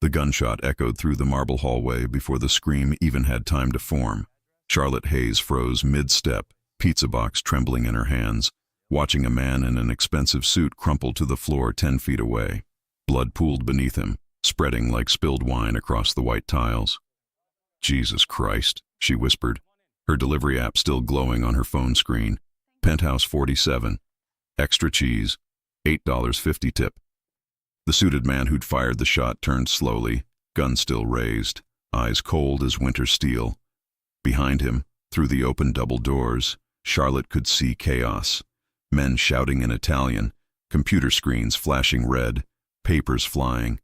The gunshot echoed through the marble hallway before the scream even had time to form. Charlotte Hayes froze mid-step, pizza box trembling in her hands, watching a man in an expensive suit crumple to the floor 10 feet away. Blood pooled beneath him, spreading like spilled wine across the white tiles. "Jesus Christ," she whispered, her delivery app still glowing on her phone screen. "Penthouse 47. Extra cheese. $8.50 tip." The suited man who'd fired the shot turned slowly, gun still raised, eyes cold as winter steel. Behind him, through the open double doors, Charlotte could see chaos. Men shouting in Italian, computer screens flashing red, papers flying.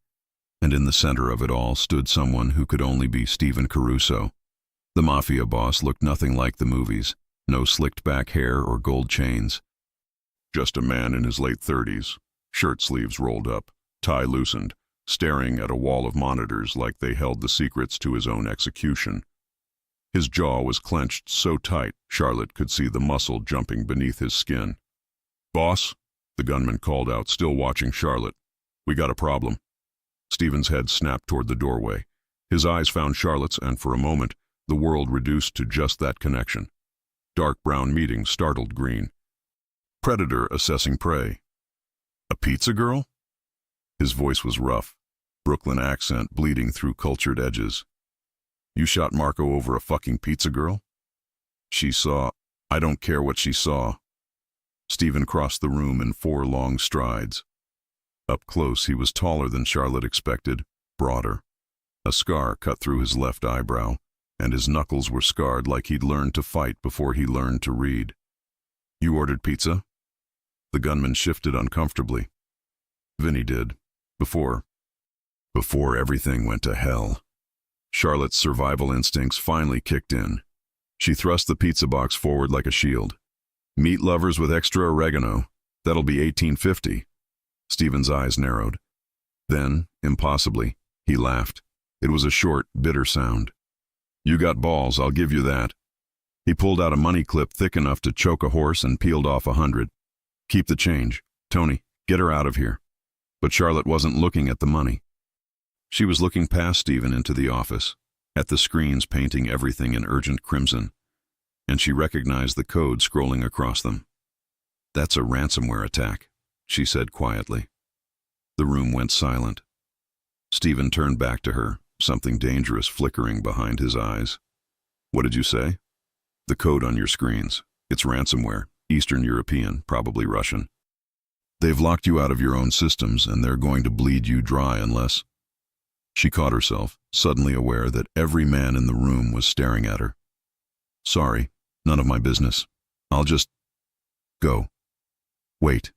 And in the center of it all stood someone who could only be Stephen Caruso. The mafia boss looked nothing like the movies, no slicked back hair or gold chains. Just a man in his late 30s, shirt sleeves rolled up, tie loosened, staring at a wall of monitors like they held the secrets to his own execution. His jaw was clenched so tight Charlotte could see the muscle jumping beneath his skin. "Boss," the gunman called out, still watching Charlotte. "We got a problem." Stephen's head snapped toward the doorway. His eyes found Charlotte's, and for a moment, the world reduced to just that connection. Dark brown meeting startled green. Predator assessing prey. "A pizza girl?" His voice was rough, Brooklyn accent bleeding through cultured edges. "You shot Marco over a fucking pizza girl?" "She saw. I don't care what she saw." Stephen crossed the room in 4 long strides. Up close, he was taller than Charlotte expected, broader. A scar cut through his left eyebrow, and his knuckles were scarred like he'd learned to fight before he learned to read. "You ordered pizza?" The gunman shifted uncomfortably. "Vinny did. Before everything went to hell." Charlotte's survival instincts finally kicked in. She thrust the pizza box forward like a shield. "Meat lovers with extra oregano. That'll be $18.50. Stephen's eyes narrowed. Then, impossibly, he laughed. It was a short, bitter sound. "You got balls, I'll give you that." He pulled out a money clip thick enough to choke a horse and peeled off 100. "Keep the change. Tony, get her out of here." But Charlotte wasn't looking at the money. She was looking past Stephen into the office, at the screens painting everything in urgent crimson, and she recognized the code scrolling across them. "That's a ransomware attack," she said quietly. The room went silent. Stephen turned back to her, something dangerous flickering behind his eyes. "What did you say?" "The code on your screens. It's ransomware, Eastern European, probably Russian. They've locked you out of your own systems, and they're going to bleed you dry unless—" She caught herself, suddenly aware that every man in the room was staring at her. "Sorry, none of my business. I'll just go." "Wait."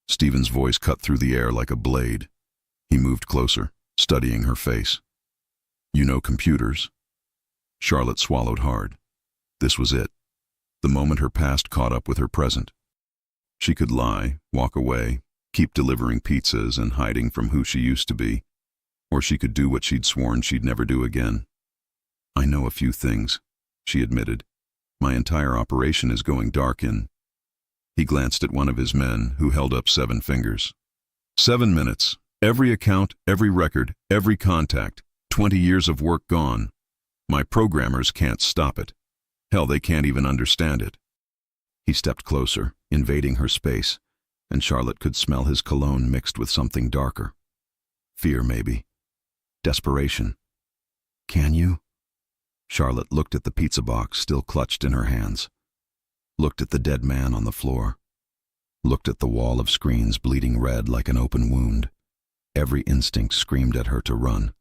Stephen's voice cut through the air like a blade. He moved closer, studying her face. "You know computers?" Charlotte swallowed hard. This was it. The moment her past caught up with her present. She could lie, walk away, keep delivering pizzas and hiding from who she used to be. Or she could do what she'd sworn she'd never do again. "I know a few things," she admitted. "My entire operation is going dark in—" He glanced at one of his men, who held up 7 fingers. 7 minutes. Every account, every record, every contact. 20 years of work gone. My programmers can't stop it. Hell, they can't even understand it." He stepped closer, invading her space, and Charlotte could smell his cologne mixed with something darker. Fear, maybe. Desperation. "Can you?" Charlotte looked at the pizza box still clutched in her hands. Looked at the dead man on the floor. Looked at the wall of screens bleeding red like an open wound. Every instinct screamed at her to run.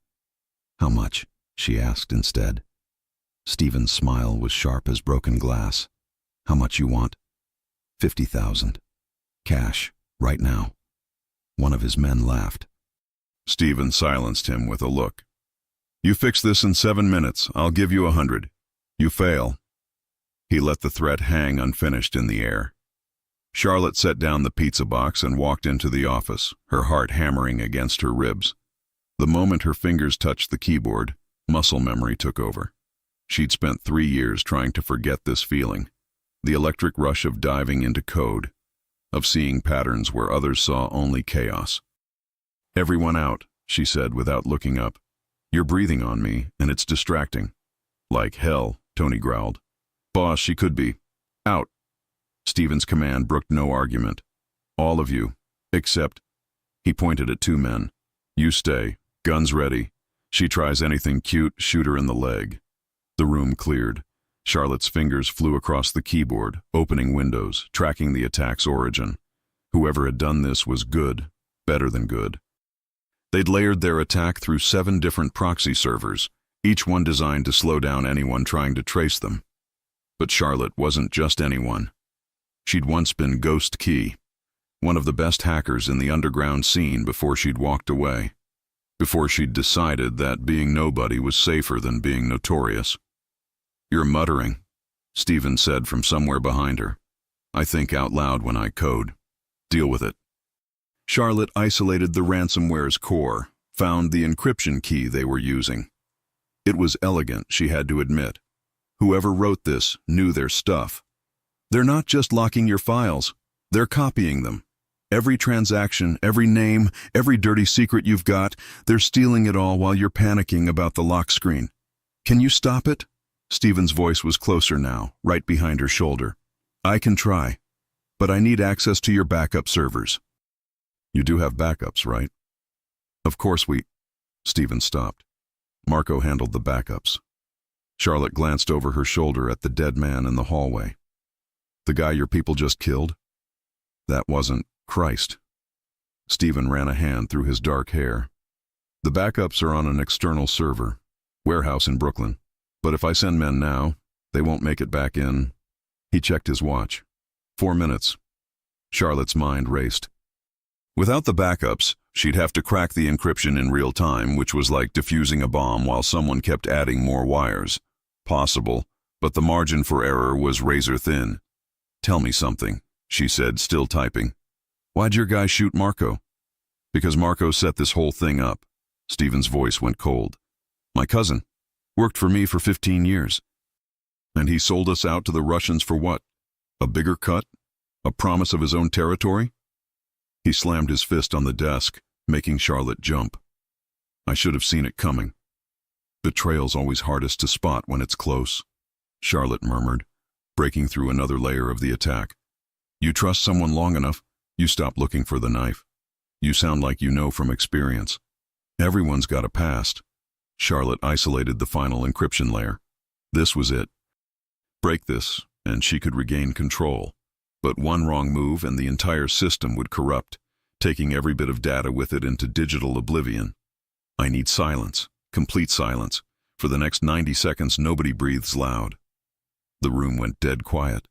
"How much?" she asked instead. Stephen's smile was sharp as broken glass. "How much you want?" 50,000. Cash, right now." One of his men laughed. Stephen silenced him with a look. "You fix this in 7 minutes, I'll give you 100. You fail." He let the threat hang unfinished in the air. Charlotte set down the pizza box and walked into the office, her heart hammering against her ribs. The moment her fingers touched the keyboard, muscle memory took over. She'd spent 3 years trying to forget this feeling, the electric rush of diving into code, of seeing patterns where others saw only chaos. "Everyone out," she said without looking up. You're breathing on me, and it's distracting. Like hell, Tony growled. Boss, she could be. Out. Stephen's command brooked no argument. All of you, except, he pointed at 2 men. You stay, guns ready. She tries anything cute, shoot her in the leg. The room cleared. Charlotte's fingers flew across the keyboard, opening windows, tracking the attack's origin. Whoever had done this was good, better than good. They'd layered their attack through 7 different proxy servers, each one designed to slow down anyone trying to trace them. But Charlotte wasn't just anyone. She'd once been Ghost Key, one of the best hackers in the underground scene before she'd walked away, before she'd decided that being nobody was safer than being notorious. You're muttering, Stephen said from somewhere behind her. I think out loud when I code. Deal with it. Charlotte isolated the ransomware's core, found the encryption key they were using. It was elegant, she had to admit. Whoever wrote this knew their stuff. They're not just locking your files, they're copying them. Every transaction, every name, every dirty secret you've got, they're stealing it all while you're panicking about the lock screen. Can you stop it? Stephen's voice was closer now, right behind her shoulder. I can try, but I need access to your backup servers. You do have backups, right? Of course we... Stephen stopped. Marco handled the backups. Charlotte glanced over her shoulder at the dead man in the hallway. The guy your people just killed? That wasn't Christ. Stephen ran a hand through his dark hair. The backups are on an external server, warehouse in Brooklyn. But if I send men now, they won't make it back in. He checked his watch. 4 minutes. Charlotte's mind raced. Without the backups, she'd have to crack the encryption in real time, which was like defusing a bomb while someone kept adding more wires. Possible, but the margin for error was razor thin. Tell me something, she said, still typing. Why'd your guy shoot Marco? Because Marco set this whole thing up. Stephen's voice went cold. My cousin. Worked for me for 15 years. And he sold us out to the Russians for what? A bigger cut? A promise of his own territory? He slammed his fist on the desk, making Charlotte jump. I should have seen it coming. Betrayal's always hardest to spot when it's close, Charlotte murmured, breaking through another layer of the attack. You trust someone long enough, you stop looking for the knife. You sound like you know from experience. Everyone's got a past. Charlotte isolated the final encryption layer. This was it. Break this, and she could regain control. But one wrong move and the entire system would corrupt, taking every bit of data with it into digital oblivion. I need silence, complete silence. For the next 90 seconds, nobody breathes loud. The room went dead quiet.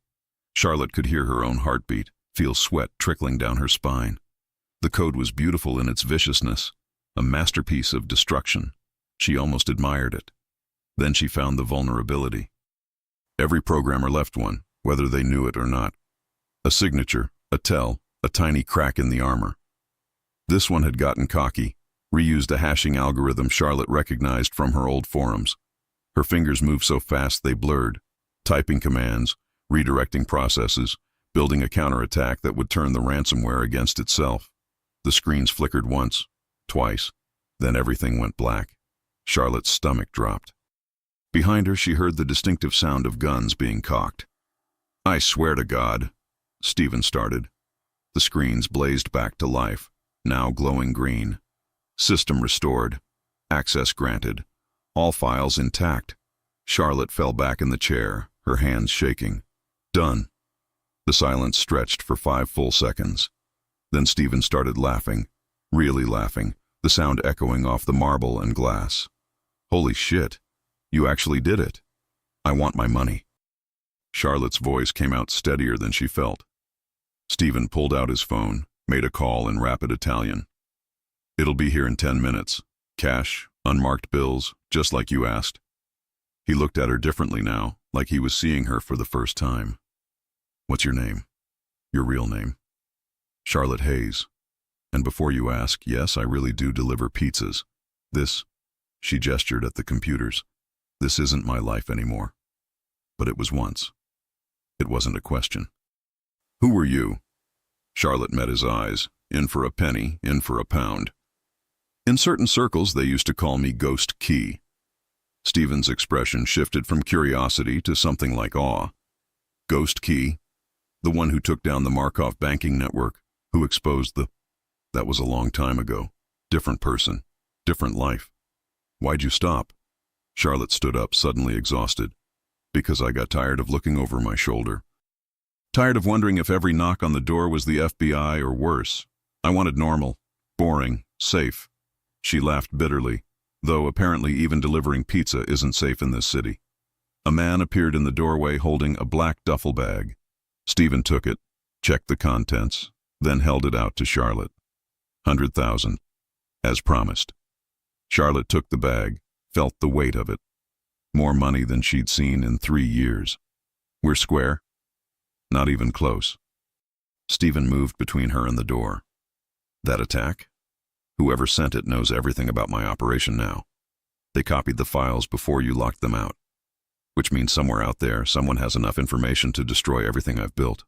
Charlotte could hear her own heartbeat, feel sweat trickling down her spine. The code was beautiful in its viciousness, a masterpiece of destruction. She almost admired it. Then she found the vulnerability. Every programmer left one, whether they knew it or not. A signature, a tell, a tiny crack in the armor. This one had gotten cocky, reused a hashing algorithm Charlotte recognized from her old forums. Her fingers moved so fast they blurred, typing commands, redirecting processes, building a counterattack that would turn the ransomware against itself. The screens flickered once, twice, then everything went black. Charlotte's stomach dropped. Behind her, she heard the distinctive sound of guns being cocked. I swear to God, Stephen started. The screens blazed back to life, now glowing green. System restored. Access granted. All files intact. Charlotte fell back in the chair, her hands shaking. Done. The silence stretched for 5 full seconds. Then Stephen started laughing, really laughing, the sound echoing off the marble and glass. Holy shit, you actually did it. I want my money. Charlotte's voice came out steadier than she felt. Stephen pulled out his phone, made a call in rapid Italian. It'll be here in 10 minutes. Cash, unmarked bills, just like you asked. He looked at her differently now, like he was seeing her for the first time. What's your name? Your real name? Charlotte Hayes. And before you ask, yes, I really do deliver pizzas. This, she gestured at the computers, this isn't my life anymore. But it was once. It wasn't a question. Who were you? Charlotte met his eyes, in for a penny, in for a pound. In certain circles, they used to call me Ghost Key. Stephen's expression shifted from curiosity to something like awe. Ghost Key? The one who took down the Markov banking network, who exposed the... That was a long time ago. Different person. Different life. Why'd you stop? Charlotte stood up, suddenly exhausted. Because I got tired of looking over my shoulder. Tired of wondering if every knock on the door was the FBI or worse. I wanted normal, boring, safe. She laughed bitterly, though apparently even delivering pizza isn't safe in this city. A man appeared in the doorway holding a black duffel bag. Stephen took it, checked the contents, then held it out to Charlotte. 100,000, as promised. Charlotte took the bag, felt the weight of it. More money than she'd seen in 3 years. We're square? Not even close. Stephen moved between her and the door. That attack? Whoever sent it knows everything about my operation now. They copied the files before you locked them out. Which means somewhere out there, someone has enough information to destroy everything I've built.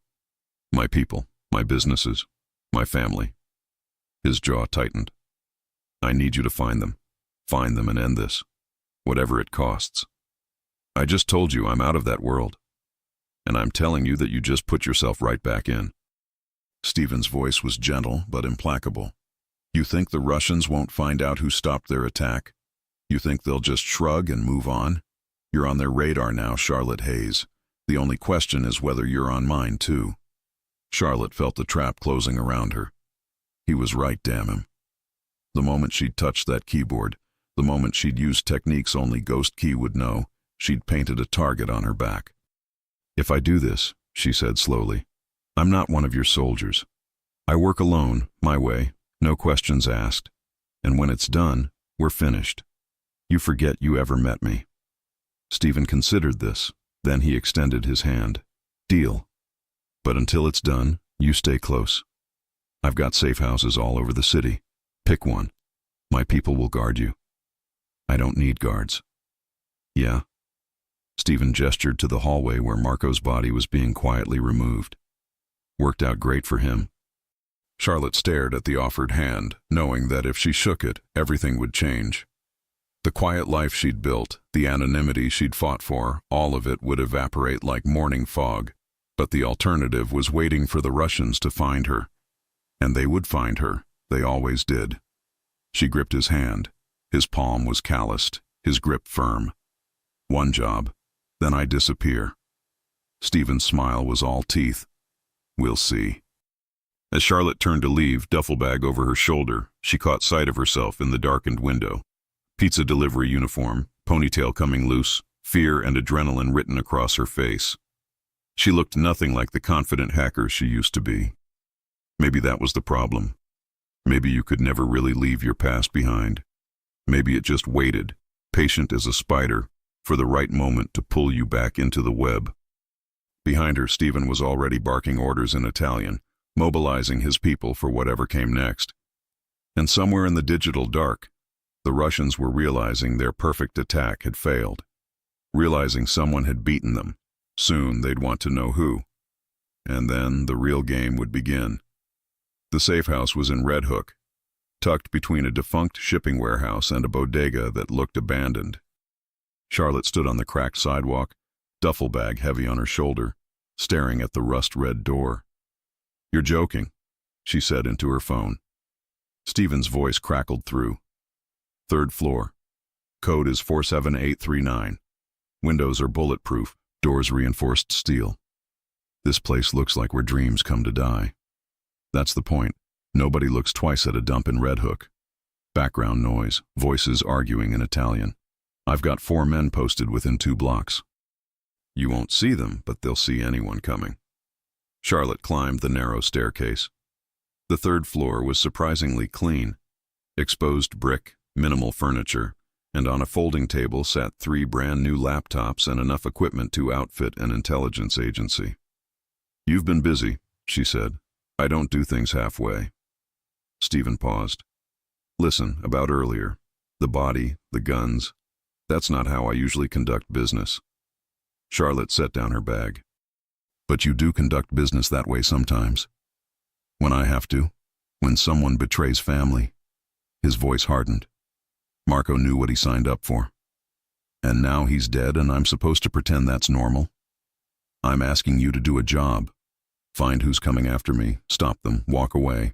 My people, my businesses, my family. His jaw tightened. I need you to find them. Find them and end this. Whatever it costs. I just told you I'm out of that world. And I'm telling you that you just put yourself right back in. Stephen's voice was gentle but implacable. You think the Russians won't find out who stopped their attack? You think they'll just shrug and move on? You're on their radar now, Charlotte Hayes. The only question is whether you're on mine, too. Charlotte felt the trap closing around her. He was right, damn him. The moment she'd touched that keyboard, the moment she'd used techniques only Ghost Key would know, she'd painted a target on her back. If I do this, she said slowly, I'm not one of your soldiers. I work alone, my way, no questions asked. And when it's done, we're finished. You forget you ever met me. Stephen considered this. Then he extended his hand. Deal. But until it's done, you stay close. I've got safe houses all over the city. Pick one. My people will guard you. I don't need guards. Yeah? Stephen gestured to the hallway where Marco's body was being quietly removed. Worked out great for him. Charlotte stared at the offered hand, knowing that if she shook it, everything would change. The quiet life she'd built, the anonymity she'd fought for, all of it would evaporate like morning fog. But the alternative was waiting for the Russians to find her. And they would find her. They always did. She gripped his hand. His palm was calloused, his grip firm. One job, then I disappear. Stephen's smile was all teeth. We'll see. As Charlotte turned to leave, duffel bag over her shoulder, she caught sight of herself in the darkened window. Pizza delivery uniform, ponytail coming loose, fear and adrenaline written across her face. She looked nothing like the confident hacker she used to be. Maybe that was the problem. Maybe you could never really leave your past behind. Maybe it just waited, patient as a spider, for the right moment to pull you back into the web. Behind her, Stephen was already barking orders in Italian, mobilizing his people for whatever came next. And somewhere in the digital dark, the Russians were realizing their perfect attack had failed. Realizing someone had beaten them. Soon they'd want to know who. And then the real game would begin. The safe house was in Red Hook, tucked between a defunct shipping warehouse and a bodega that looked abandoned. Charlotte stood on the cracked sidewalk, duffel bag heavy on her shoulder, staring at the rust-red door. You're joking, she said into her phone. Stephen's voice crackled through. 3rd floor. Code is 47839. Windows are bulletproof, doors reinforced steel. This place looks like where dreams come to die. That's the point. Nobody looks twice at a dump in Red Hook. Background noise, voices arguing in Italian. I've got 4 men posted within 2 blocks. You won't see them, but they'll see anyone coming. Charlotte climbed the narrow staircase. The 3rd floor was surprisingly clean. Exposed brick, minimal furniture, and on a folding table sat 3 brand-new laptops and enough equipment to outfit an intelligence agency. You've been busy, she said. I don't do things halfway. Stephen paused. Listen, about earlier. The body, the guns. That's not how I usually conduct business. Charlotte set down her bag. But you do conduct business that way sometimes. When I have to. When someone betrays family. His voice hardened. Marco knew what he signed up for. And now he's dead and I'm supposed to pretend that's normal? I'm asking you to do a job. Find who's coming after me, stop them, walk away.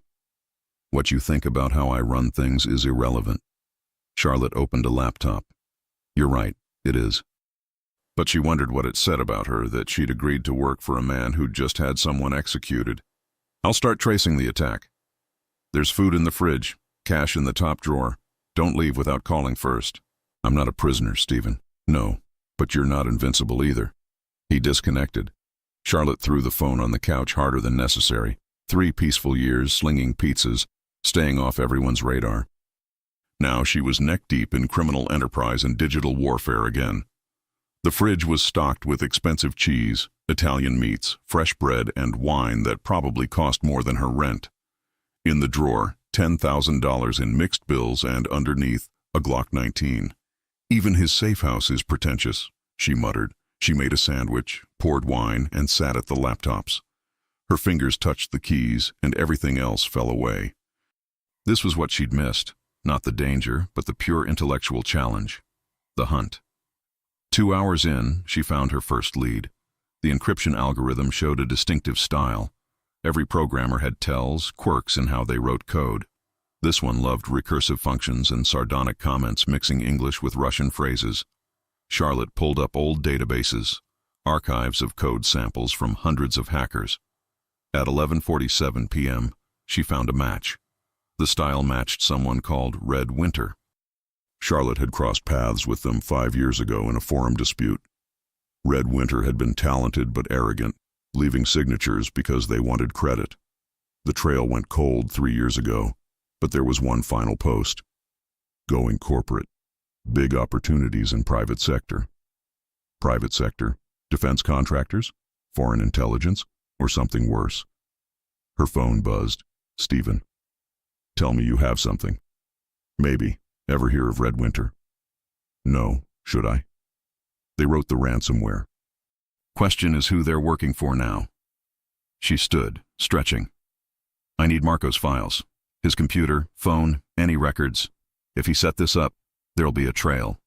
What you think about how I run things is irrelevant. Charlotte opened a laptop. You're right, it is. But she wondered what it said about her that she'd agreed to work for a man who'd just had someone executed. I'll start tracing the attack. There's food in the fridge, cash in the top drawer. Don't leave without calling first. I'm not a prisoner, Stephen. No, but you're not invincible either. He disconnected. Charlotte threw the phone on the couch harder than necessary. 3 peaceful years slinging pizzas, staying off everyone's radar. Now she was neck-deep in criminal enterprise and digital warfare again. The fridge was stocked with expensive cheese, Italian meats, fresh bread, and wine that probably cost more than her rent. In the drawer, $10,000 in mixed bills and underneath, a Glock 19. Even his safe house is pretentious, she muttered. She made a sandwich, poured wine, and sat at the laptops. Her fingers touched the keys, and everything else fell away. This was what she'd missed. Not the danger, but the pure intellectual challenge. The hunt. 2 hours in, she found her first lead. The encryption algorithm showed a distinctive style. Every programmer had tells, quirks in how they wrote code. This one loved recursive functions and sardonic comments mixing English with Russian phrases. Charlotte pulled up old databases, archives of code samples from hundreds of hackers. At 11:47 p.m., she found a match. The style matched someone called Red Winter. Charlotte had crossed paths with them 5 years ago in a forum dispute. Red Winter had been talented but arrogant, leaving signatures because they wanted credit. The trail went cold 3 years ago, but there was one final post. Going corporate. Big opportunities in private sector. Private sector? Defense contractors? Foreign intelligence? Or something worse? Her phone buzzed. Stephen. Tell me you have something. Maybe. Ever hear of Red Winter? No. Should I? They wrote the ransomware. Question is who they're working for now. She stood, stretching. I need Marco's files. His computer, phone, any records. If he set this up, there'll be a trail.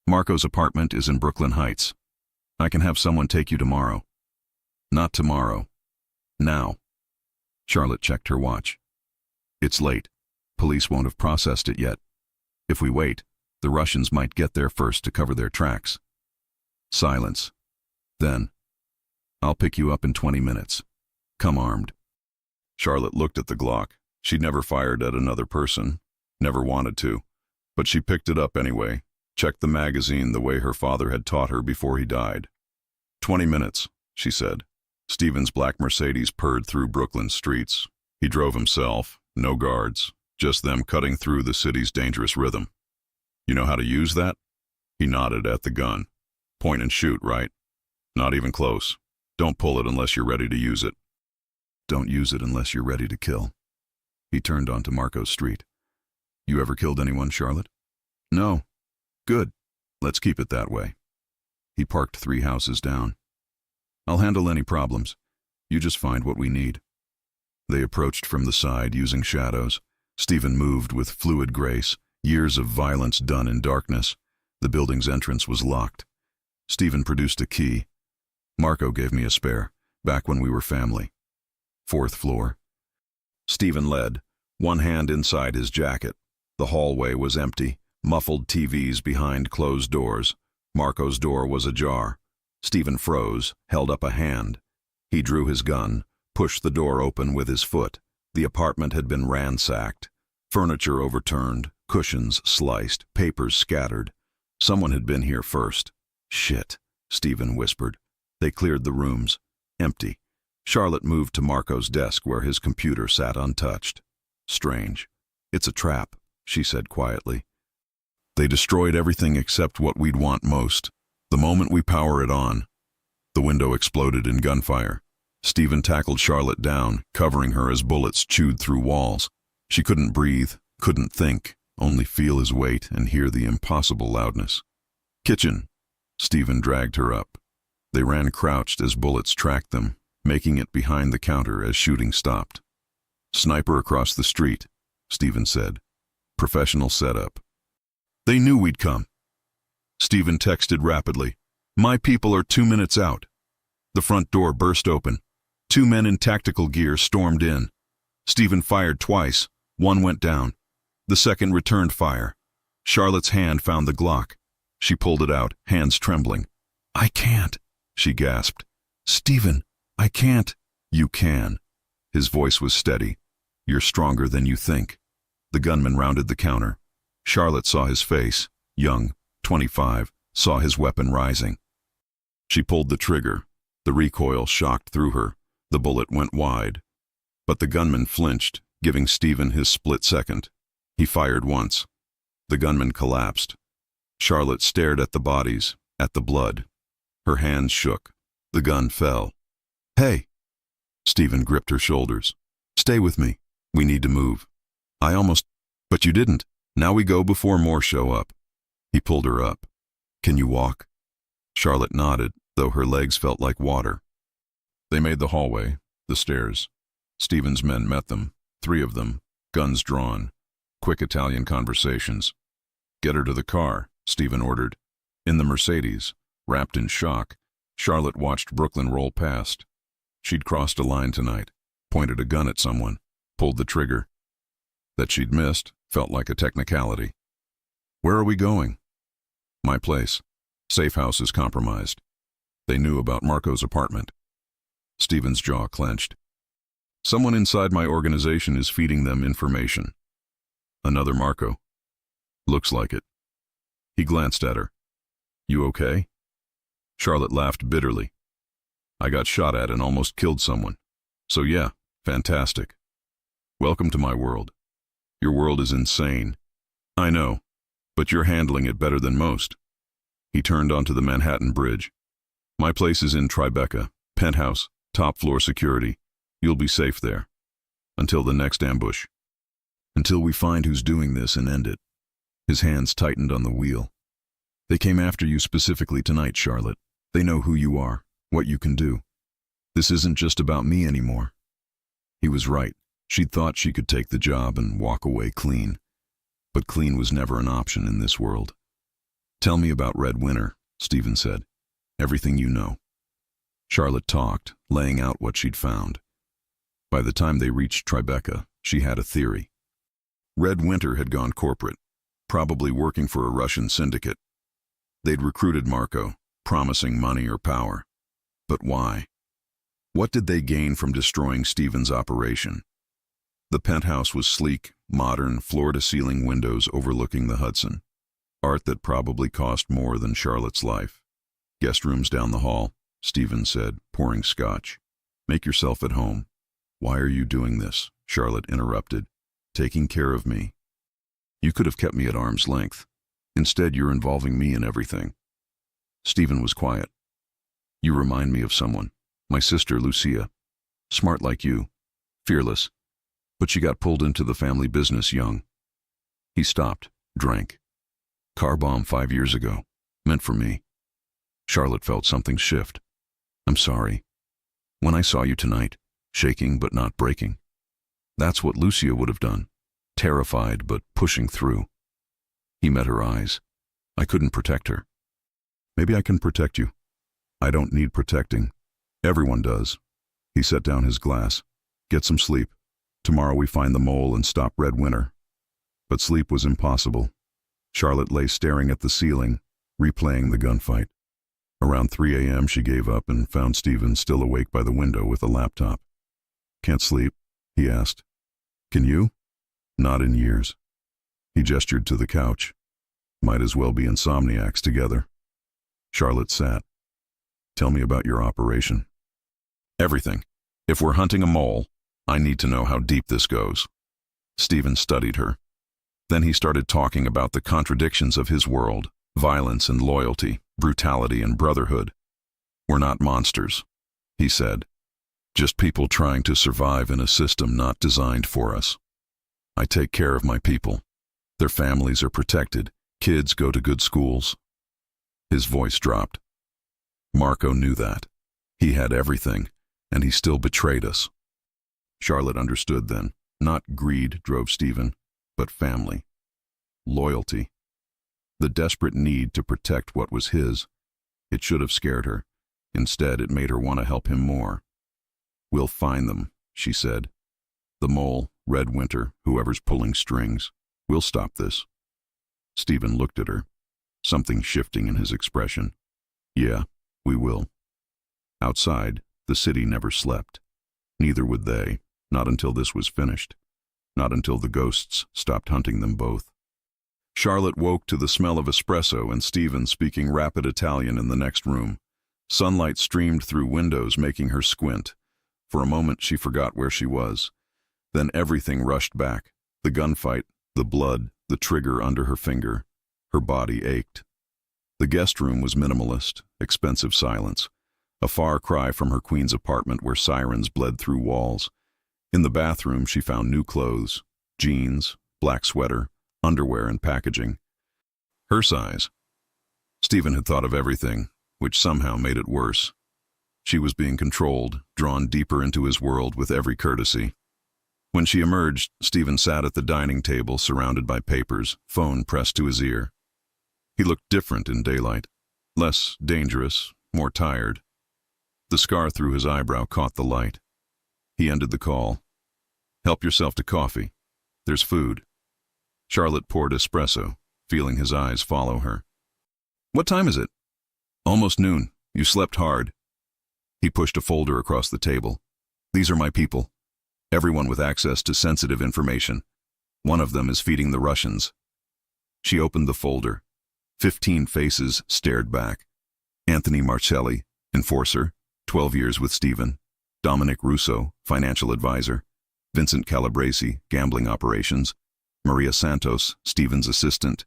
Marco's apartment is in Brooklyn Heights. I can have someone take you tomorrow. Not tomorrow. Now. Charlotte checked her watch. It's late. Police won't have processed it yet. If we wait, the Russians might get there first to cover their tracks. Silence. Then, I'll pick you up in 20 minutes. Come armed. Charlotte looked at the Glock. She'd never fired at another person. Never wanted to. But she picked it up anyway, checked the magazine the way her father had taught her before he died. 20 minutes, she said. Stephen's black Mercedes purred through Brooklyn streets. He drove himself, no guards, just them cutting through the city's dangerous rhythm. You know how to use that? He nodded at the gun. Point and shoot, right? Not even close. Don't pull it unless you're ready to use it. Don't use it unless you're ready to kill. He turned onto Marco's street. You ever killed anyone, Charlotte? No. Good. Let's keep it that way. He parked 3 houses down. I'll handle any problems. You just find what we need. They approached from the side using shadows. Stephen moved with fluid grace, years of violence done in darkness. The building's entrance was locked. Stephen produced a key. Marco gave me a spare, back when we were family. 4th floor. Stephen led, one hand inside his jacket. The hallway was empty, muffled TVs behind closed doors. Marco's door was ajar. Stephen froze, held up a hand. He drew his gun, pushed the door open with his foot. The apartment had been ransacked. Furniture overturned, cushions sliced, papers scattered. Someone had been here first. Shit, Stephen whispered. They cleared the rooms. Empty. Charlotte moved to Marco's desk where his computer sat untouched. Strange. It's a trap, she said quietly. They destroyed everything except what we'd want most. The moment we power it on. The window exploded in gunfire. Stephen tackled Charlotte down, covering her as bullets chewed through walls. She couldn't breathe, couldn't think, only feel his weight and hear the impossible loudness. Kitchen. Stephen dragged her up. They ran crouched as bullets tracked them, making it behind the counter as shooting stopped. Sniper across the street, Stephen said. Professional setup. They knew we'd come. Stephen texted rapidly. My people are 2 minutes out. The front door burst open. 2 men in tactical gear stormed in. Stephen fired twice. One went down. The second returned fire. Charlotte's hand found the Glock. She pulled it out, hands trembling. I can't, she gasped. Stephen, I can't. You can. His voice was steady. You're stronger than you think. The gunman rounded the counter. Charlotte saw his face, young, 25, saw his weapon rising. She pulled the trigger. The recoil shocked through her. The bullet went wide. But the gunman flinched, giving Stephen his split second. He fired once. The gunman collapsed. Charlotte stared at the bodies, at the blood. Her hands shook. The gun fell. Hey! Stephen gripped her shoulders. Stay with me. We need to move. I almost... But you didn't. Now we go before more show up. He pulled her up. Can you walk? Charlotte nodded, though her legs felt like water. They made the hallway, the stairs. Stephen's men met them, 3 of them, guns drawn. Quick Italian conversations. Get her to the car, Stephen ordered. In the Mercedes, wrapped in shock, Charlotte watched Brooklyn roll past. She'd crossed a line tonight, pointed a gun at someone, pulled the trigger. That she'd missed felt like a technicality. Where are we going? My place. Safe house is compromised. They knew about Marco's apartment. Stephen's jaw clenched. Someone inside my organization is feeding them information. Another Marco. Looks like it. He glanced at her. You okay? Charlotte laughed bitterly. I got shot at and almost killed someone. So yeah, fantastic. Welcome to my world. Your world is insane. I know, but you're handling it better than most. He turned onto the Manhattan Bridge. My place is in Tribeca, penthouse, top floor security. You'll be safe there. Until the next ambush. Until we find who's doing this and end it. His hands tightened on the wheel. They came after you specifically tonight, Charlotte. They know who you are, what you can do. This isn't just about me anymore. He was right. She'd thought she could take the job and walk away clean. But clean was never an option in this world. Tell me about Red Winter, Stephen said. Everything you know. Charlotte talked, laying out what she'd found. By the time they reached Tribeca, she had a theory. Red Winter had gone corporate, probably working for a Russian syndicate. They'd recruited Marco, promising money or power. But why? What did they gain from destroying Stephen's operation? The penthouse was sleek, modern, floor-to-ceiling windows overlooking the Hudson. Art that probably cost more than Charlotte's life. Guest rooms down the hall, Stephen said, pouring scotch. Make yourself at home. Why are you doing this? Charlotte interrupted. Taking care of me. You could have kept me at arm's length. Instead, you're involving me in everything. Stephen was quiet. You remind me of someone. My sister, Lucia. Smart like you. Fearless. But she got pulled into the family business young. He stopped, drank. Car bomb 5 years ago. Meant for me. Charlotte felt something shift. I'm sorry. When I saw you tonight, shaking but not breaking. That's what Lucia would have done. Terrified but pushing through. He met her eyes. I couldn't protect her. Maybe I can protect you. I don't need protecting. Everyone does. He set down his glass. Get some sleep. Tomorrow we find the mole and stop Red Winter. But sleep was impossible. Charlotte lay staring at the ceiling, replaying the gunfight. Around 3 a.m. she gave up and found Stephen still awake by the window with a laptop. Can't sleep? He asked. Can you? Not in years. He gestured to the couch. Might as well be insomniacs together. Charlotte sat. Tell me about your operation. Everything. If we're hunting a mole, I need to know how deep this goes. Stephen studied her. Then he started talking about the contradictions of his world, violence and loyalty, brutality and brotherhood. We're not monsters, he said. Just people trying to survive in a system not designed for us. I take care of my people. Their families are protected. Kids go to good schools. His voice dropped. Marco knew that. He had everything, and he still betrayed us. Charlotte understood then. Not greed drove Stephen, but family. loyalty. The desperate need to protect what was his. It should have scared her. Instead, it made her want to help him more. "We'll find them," she said. "The mole, Red Winter, whoever's pulling strings. We'll stop this." Stephen looked at her, something shifting in his expression. "Yeah, we will." Outside, the city never slept. Neither would they, not until this was finished. Not until the ghosts stopped hunting them both. Charlotte woke to the smell of espresso and Stephen speaking rapid Italian in the next room. Sunlight streamed through windows, making her squint. For a moment she forgot where she was. Then everything rushed back. The gunfight, the blood, the trigger under her finger. Her body ached. The guest room was minimalist, expensive silence. A far cry from her queen's apartment where sirens bled through walls. In the bathroom she found new clothes, jeans, black sweater, underwear and packaging. Her size. Stephen had thought of everything, which somehow made it worse. She was being controlled, drawn deeper into his world with every courtesy. When she emerged, Stephen sat at the dining table surrounded by papers, phone pressed to his ear. He looked different in daylight, less dangerous, more tired. The scar through his eyebrow caught the light. He ended the call. "Help yourself to coffee. There's food." Charlotte poured espresso, feeling his eyes follow her. "What time is it?" "Almost noon. You slept hard." He pushed a folder across the table. "These are my people. Everyone with access to sensitive information. One of them is feeding the Russians." She opened the folder. 15 faces stared back. Anthony Marcelli, enforcer, 12 years with Stephen. Dominic Russo, financial advisor. Vincent Calabresi, gambling operations. Maria Santos, Stephen's assistant.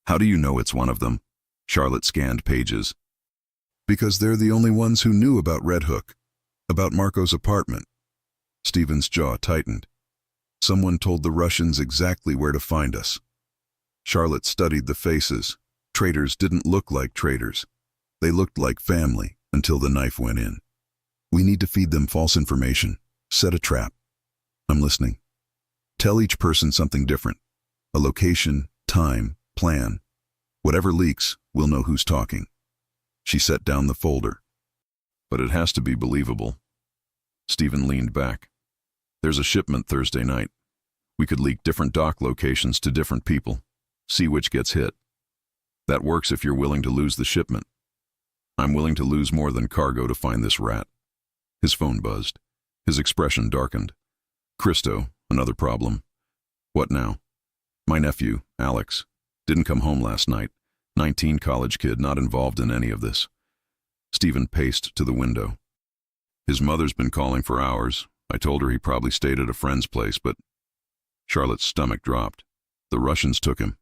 "How do you know it's one of them?" Charlotte scanned pages. "Because they're the only ones who knew about Red Hook, about Marco's apartment." Stephen's jaw tightened. "Someone told the Russians exactly where to find us." Charlotte studied the faces. Traitors didn't look like traitors. They looked like family until the knife went in. "We need to feed them false information. Set a trap." "I'm listening." "Tell each person something different. A location, time, plan. Whatever leaks, we'll know who's talking." She set down the folder. "But it has to be believable." Stephen leaned back. "There's a shipment Thursday night. We could leak different dock locations to different people. See which gets hit. That works if you're willing to lose the shipment." "I'm willing to lose more than cargo to find this rat." His phone buzzed. His expression darkened. "Christo, another problem." "What now?" "My nephew, Alex, didn't come home last night. 19 college kid, not involved in any of this." Stephen paced to the window. "His mother's been calling for hours. I told her he probably stayed at a friend's place, but..." Charlotte's stomach dropped. "The Russians took him.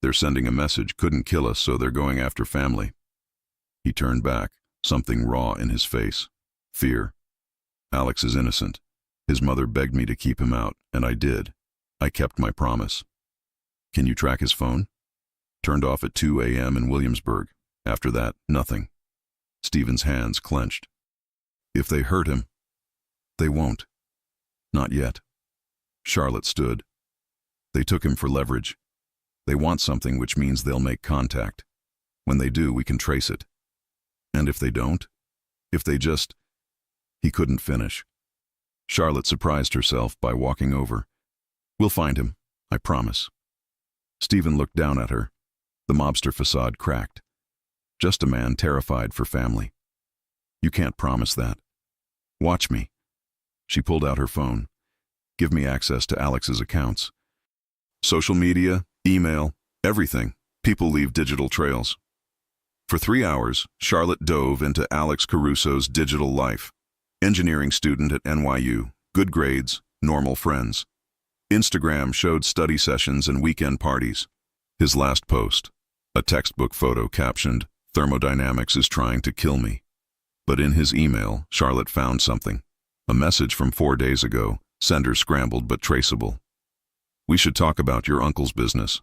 They're sending a message, couldn't kill us, so they're going after family." He turned back, something raw in his face. Fear. "Alex is innocent. His mother begged me to keep him out, and I did. I kept my promise." "Can you track his phone?" "Turned off at 2 a.m. in Williamsburg. After that, nothing." Stephen's hands clenched. "If they hurt him..." "They won't. Not yet." Charlotte stood. "They took him for leverage. They want something, which means they'll make contact. When they do, we can trace it. And if they don't? If they just..." He couldn't finish. Charlotte surprised herself by walking over. "We'll find him, I promise." Stephen looked down at her. The mobster facade cracked. "Just a man terrified for family." "You can't promise that." "Watch me." She pulled out her phone. "Give me access to Alex's accounts. Social media, email, everything. People leave digital trails." For 3 hours, Charlotte dove into Alex Caruso's digital life. Engineering student at NYU, good grades, normal friends. Instagram showed study sessions and weekend parties. His last post, a textbook photo captioned, "Thermodynamics is trying to kill me." But in his email, Charlotte found something. A message from 4 days ago, sender scrambled but traceable. "We should talk about your uncle's business.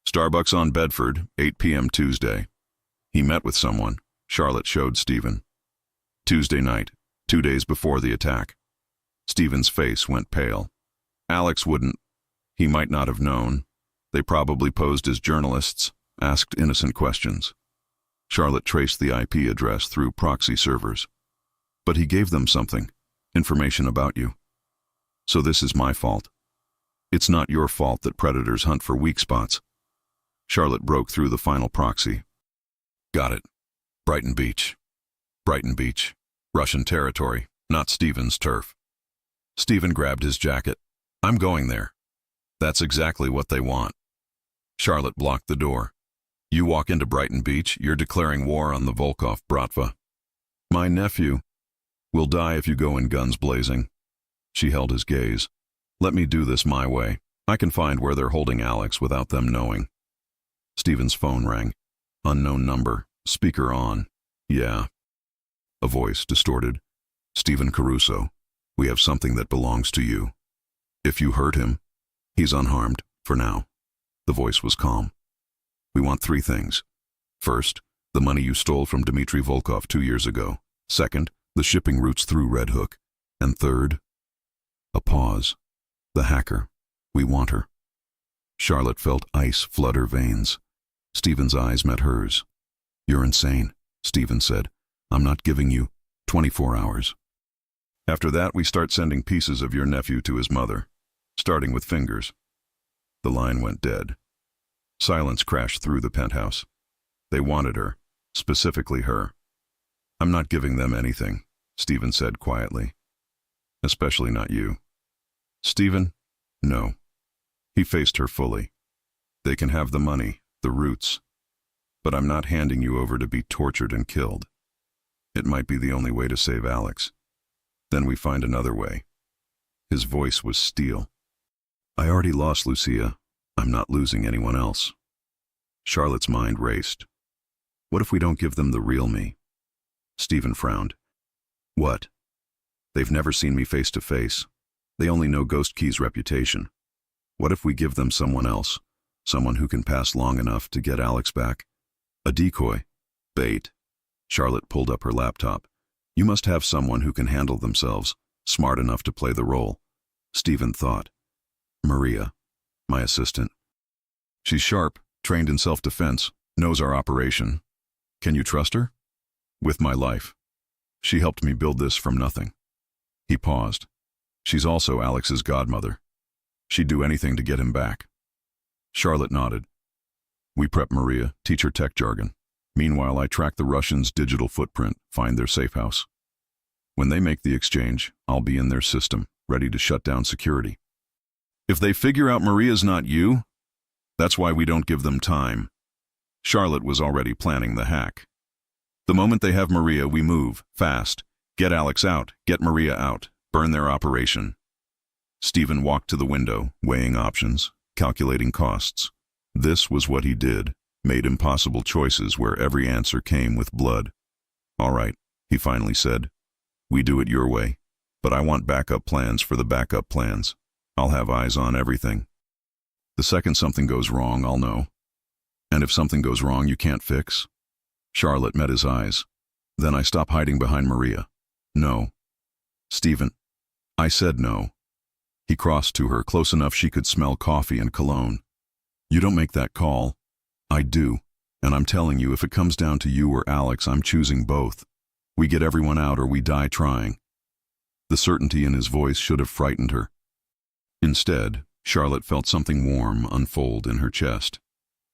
Starbucks on Bedford, 8 p.m. Tuesday. He met with someone," Charlotte showed Stephen. "Tuesday night, 2 days before the attack." Stephen's face went pale. Alex wouldn't. He might not have known. They probably posed as journalists, asked innocent questions. Charlotte traced the IP address through proxy servers. But he gave them something, information about you. So this is my fault. It's not your fault that predators hunt for weak spots. Charlotte broke through the final proxy. Got it. Brighton Beach. Brighton Beach. Russian territory, not Stephen's turf. Stephen grabbed his jacket. I'm going there. That's exactly what they want. Charlotte blocked the door. You walk into Brighton Beach, you're declaring war on the Volkov Bratva. My nephew will die if you go in guns blazing. She held his gaze. Let me do this my way. I can find where they're holding Alex without them knowing. Stephen's phone rang. Unknown number. Speaker on. Yeah. A voice, distorted. Stephen Caruso. We have something that belongs to you. If you hurt him, he's unharmed, for now. The voice was calm. We want 3 things. First, the money you stole from Dmitry Volkov 2 years ago. Second, the shipping routes through Red Hook. And third, a pause. The hacker. We want her. Charlotte felt ice flood her veins. Stephen's eyes met hers. You're insane, Stephen said. I'm not giving you 24 hours. After that, we start sending pieces of your nephew to his mother, starting with fingers. The line went dead. Silence crashed through the penthouse. They wanted her, specifically her. I'm not giving them anything, Stephen said quietly. Especially not you. Stephen? No. He faced her fully. They can have the money, the roots. But I'm not handing you over to be tortured and killed. It might be the only way to save Alex. Then we find another way. His voice was steel. I already lost Lucia. I'm not losing anyone else. Charlotte's mind raced. What if we don't give them the real me? Stephen frowned. What? They've never seen me face to face. They only know Ghost Key's reputation. What if we give them someone else? Someone who can pass long enough to get Alex back? A decoy. Bait. Charlotte pulled up her laptop. You must have someone who can handle themselves, smart enough to play the role. Stephen thought. Maria, my assistant. She's sharp, trained in self-defense, knows our operation. Can you trust her? With my life. She helped me build this from nothing. He paused. She's also Alex's godmother. She'd do anything to get him back. Charlotte nodded. We prep Maria, teach her tech jargon. Meanwhile, I track the Russians' digital footprint, find their safe house. When they make the exchange, I'll be in their system, ready to shut down security. If they figure out Maria's not you, that's why we don't give them time. Charlotte was already planning the hack. The moment they have Maria, we move, fast. Get Alex out, get Maria out, burn their operation. Stephen walked to the window, weighing options, calculating costs. This was what he did, made impossible choices where every answer came with blood. All right, he finally said. We do it your way, but I want backup plans for the backup plans. I'll have eyes on everything. The second something goes wrong, I'll know. And if something goes wrong you can't fix? Charlotte met his eyes. Then I stop hiding behind Maria. No. Stephen. I said no. He crossed to her, close enough she could smell coffee and cologne. You don't make that call. I do. And I'm telling you, if it comes down to you or Alex, I'm choosing both. We get everyone out or we die trying. The certainty in his voice should have frightened her. Instead, Charlotte felt something warm unfold in her chest.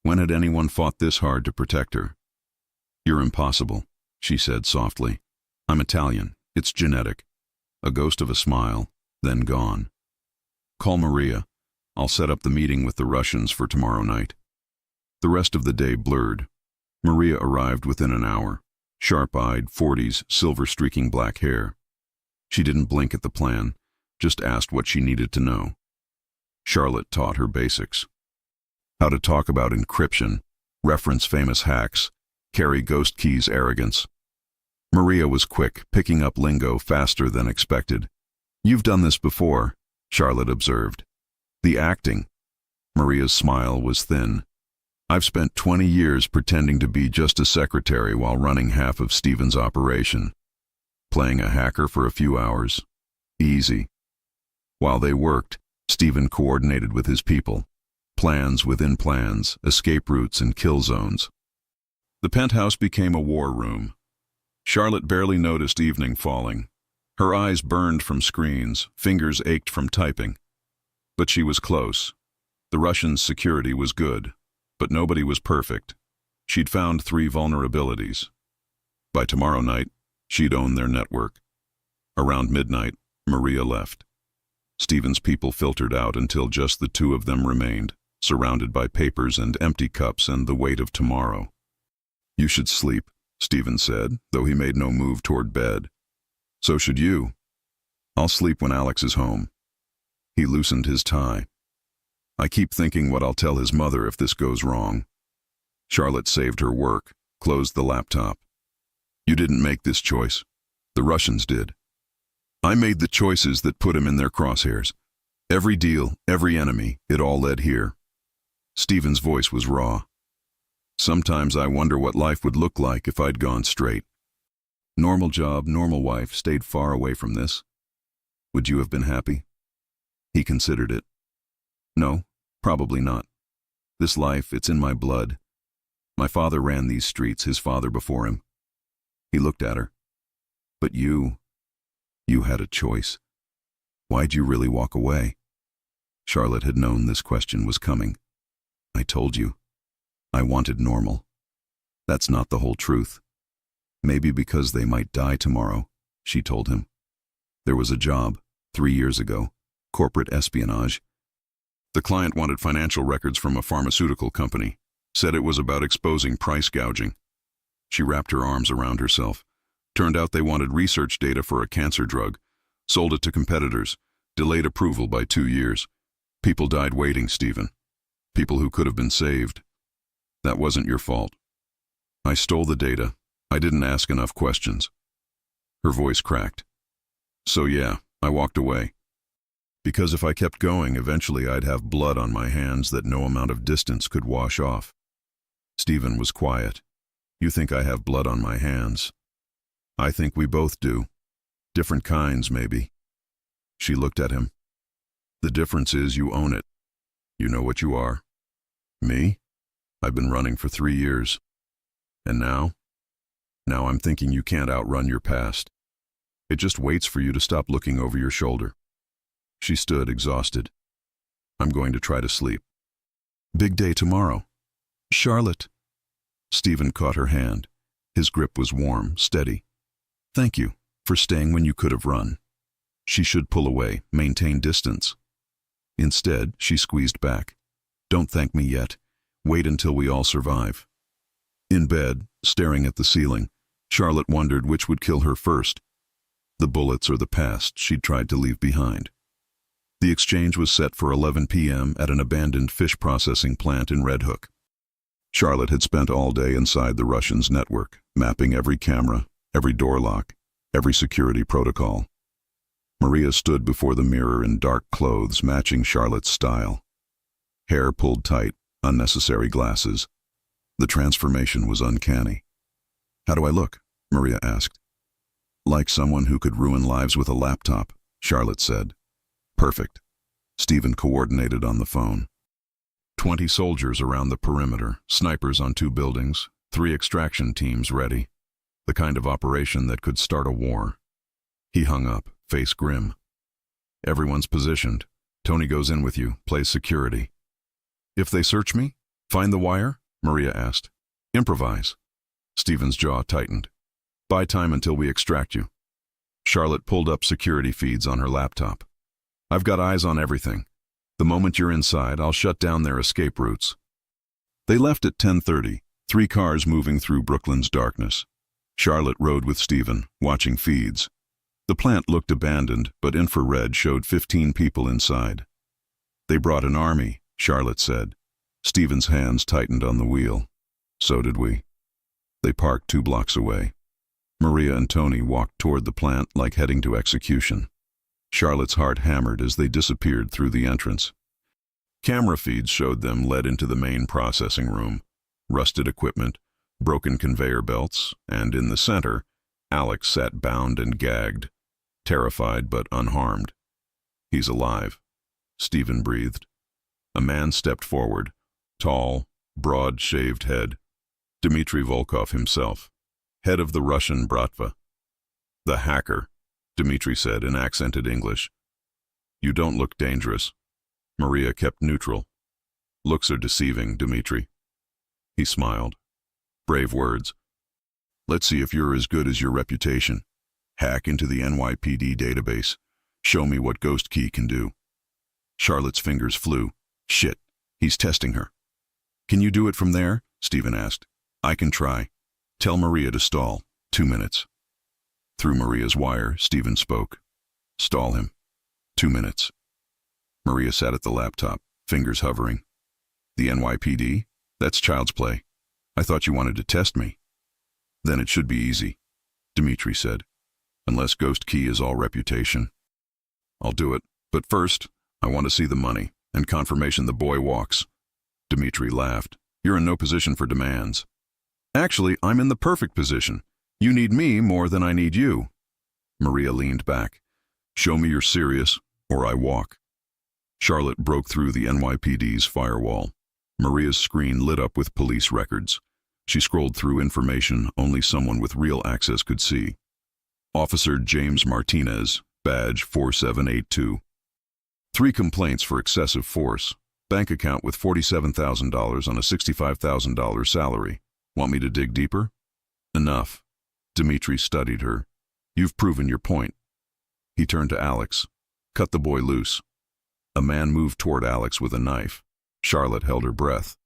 When had anyone fought this hard to protect her? You're impossible, she said softly. I'm Italian. It's genetic. A ghost of a smile, then gone. Call Maria. I'll set up the meeting with the Russians for tomorrow night. The rest of the day blurred. Maria arrived within an hour. Sharp-eyed, 40s, silver-streaking black hair. She didn't blink at the plan, just asked what she needed to know. Charlotte taught her basics. How to talk about encryption, reference famous hacks, carry Ghost Key's arrogance. Maria was quick, picking up lingo faster than expected. You've done this before, Charlotte observed. The acting. Maria's smile was thin. I've spent 20 years pretending to be just a secretary while running half of Stephen's operation. Playing a hacker for a few hours. Easy. While they worked, Stephen coordinated with his people. Plans within plans, escape routes and kill zones. The penthouse became a war room. Charlotte barely noticed evening falling. Her eyes burned from screens, fingers ached from typing. But she was close. The Russians' security was good, but nobody was perfect. She'd found 3 vulnerabilities. By tomorrow night, she'd own their network. Around midnight, Maria left. Stephen's people filtered out until just the 2 of them remained, surrounded by papers and empty cups and the weight of tomorrow. "You should sleep," Stephen said, though he made no move toward bed. "So should you. I'll sleep when Alex is home." He loosened his tie. "I keep thinking what I'll tell his mother if this goes wrong." Charlotte saved her work, closed the laptop. "You didn't make this choice. The Russians did. I made the choices that put him in their crosshairs. Every deal, every enemy, it all led here." Stephen's voice was raw. "Sometimes I wonder what life would look like if I'd gone straight. Normal job, normal wife, stayed far away from this. Would you have been happy?" He considered it. "No, probably not. This life, it's in my blood. My father ran these streets, his father before him." He looked at her. "But you had a choice. Why'd you really walk away?" Charlotte had known this question was coming. "I told you. I wanted normal. That's not the whole truth. Maybe because they might die tomorrow," she told him. "There was a job, 3 years ago, corporate espionage. The client wanted financial records from a pharmaceutical company, said it was about exposing price gouging." She wrapped her arms around herself. "Turned out they wanted research data for a cancer drug, sold it to competitors, delayed approval by 2 years. People died waiting, Stephen. People who could have been saved. That wasn't your fault. I stole the data. I didn't ask enough questions." Her voice cracked. "So yeah, I walked away. Because if I kept going, eventually I'd have blood on my hands that no amount of distance could wash off." Stephen was quiet. "You think I have blood on my hands. I think we both do. Different kinds, maybe." She looked at him. "The difference is you own it. You know what you are." "Me? I've been running for 3 years. And now? Now I'm thinking you can't outrun your past. It just waits for you to stop looking over your shoulder." She stood exhausted. "I'm going to try to sleep. Big day tomorrow." "Charlotte." Stephen caught her hand. His grip was warm, steady. "Thank you for staying when you could have run." She should pull away, maintain distance. Instead, she squeezed back. "Don't thank me yet. Wait until we all survive." In bed, staring at the ceiling, Charlotte wondered which would kill her first, the bullets or the past she'd tried to leave behind. The exchange was set for 11 p.m. at an abandoned fish processing plant in Red Hook. Charlotte had spent all day inside the Russians' network, mapping every camera, every door lock, every security protocol. Maria stood before the mirror in dark clothes matching Charlotte's style. Hair pulled tight, unnecessary glasses. The transformation was uncanny. "How do I look?" Maria asked. "Like someone who could ruin lives with a laptop," Charlotte said. "Perfect." Stephen coordinated on the phone. 20 soldiers around the perimeter, snipers on 2 buildings, 3 extraction teams ready. The kind of operation that could start a war. He hung up, face grim. "Everyone's positioned. Tony goes in with you, plays security." "If they search me? Find the wire?" Maria asked. "Improvise." Stephen's jaw tightened. "Buy time until we extract you." Charlotte pulled up security feeds on her laptop. "I've got eyes on everything. The moment you're inside, I'll shut down their escape routes." They left at 10:30, 3 cars moving through Brooklyn's darkness. Charlotte rode with Stephen, watching feeds. The plant looked abandoned, but infrared showed 15 people inside. "They brought an army," Charlotte said. Stephen's hands tightened on the wheel. "So did we." They parked 2 blocks away. Maria and Tony walked toward the plant like heading to execution. Charlotte's heart hammered as they disappeared through the entrance. Camera feeds showed them led into the main processing room. Rusted equipment, broken conveyor belts, and in the center, Alex sat bound and gagged, terrified but unharmed. "He's alive," Stephen breathed. A man stepped forward. Tall, broad-shaved head. Dmitry Volkov himself, head of the Russian Bratva. "The hacker," Dmitry said in accented English. "You don't look dangerous." Maria kept neutral. "Looks are deceiving, Dmitry." He smiled. "Brave words. Let's see if you're as good as your reputation. Hack into the NYPD database. Show me what Ghost Key can do." Charlotte's fingers flew. "Shit, he's testing her." "Can you do it from there?" Stephen asked. "I can try. Tell Maria to stall. 2 minutes." Through Maria's wire, Stephen spoke. "Stall him. 2 minutes." Maria sat at the laptop, fingers hovering. "The NYPD? That's child's play. I thought you wanted to test me." "Then it should be easy," Dmitry said. "Unless Ghost Key is all reputation." "I'll do it. But first, I want to see the money and confirmation the boy walks." Dmitry laughed. "You're in no position for demands." "Actually, I'm in the perfect position. You need me more than I need you." Maria leaned back. "Show me you're serious, or I walk." Charlotte broke through the NYPD's firewall. Maria's screen lit up with police records. She scrolled through information only someone with real access could see. Officer James Martinez, badge 4782. 3 complaints for excessive force. Bank account with $47,000 on a $65,000 salary. Want me to dig deeper? Enough. Dmitry studied her. You've proven your point. He turned to Alex. Cut the boy loose. A man moved toward Alex with a knife. Charlotte held her breath.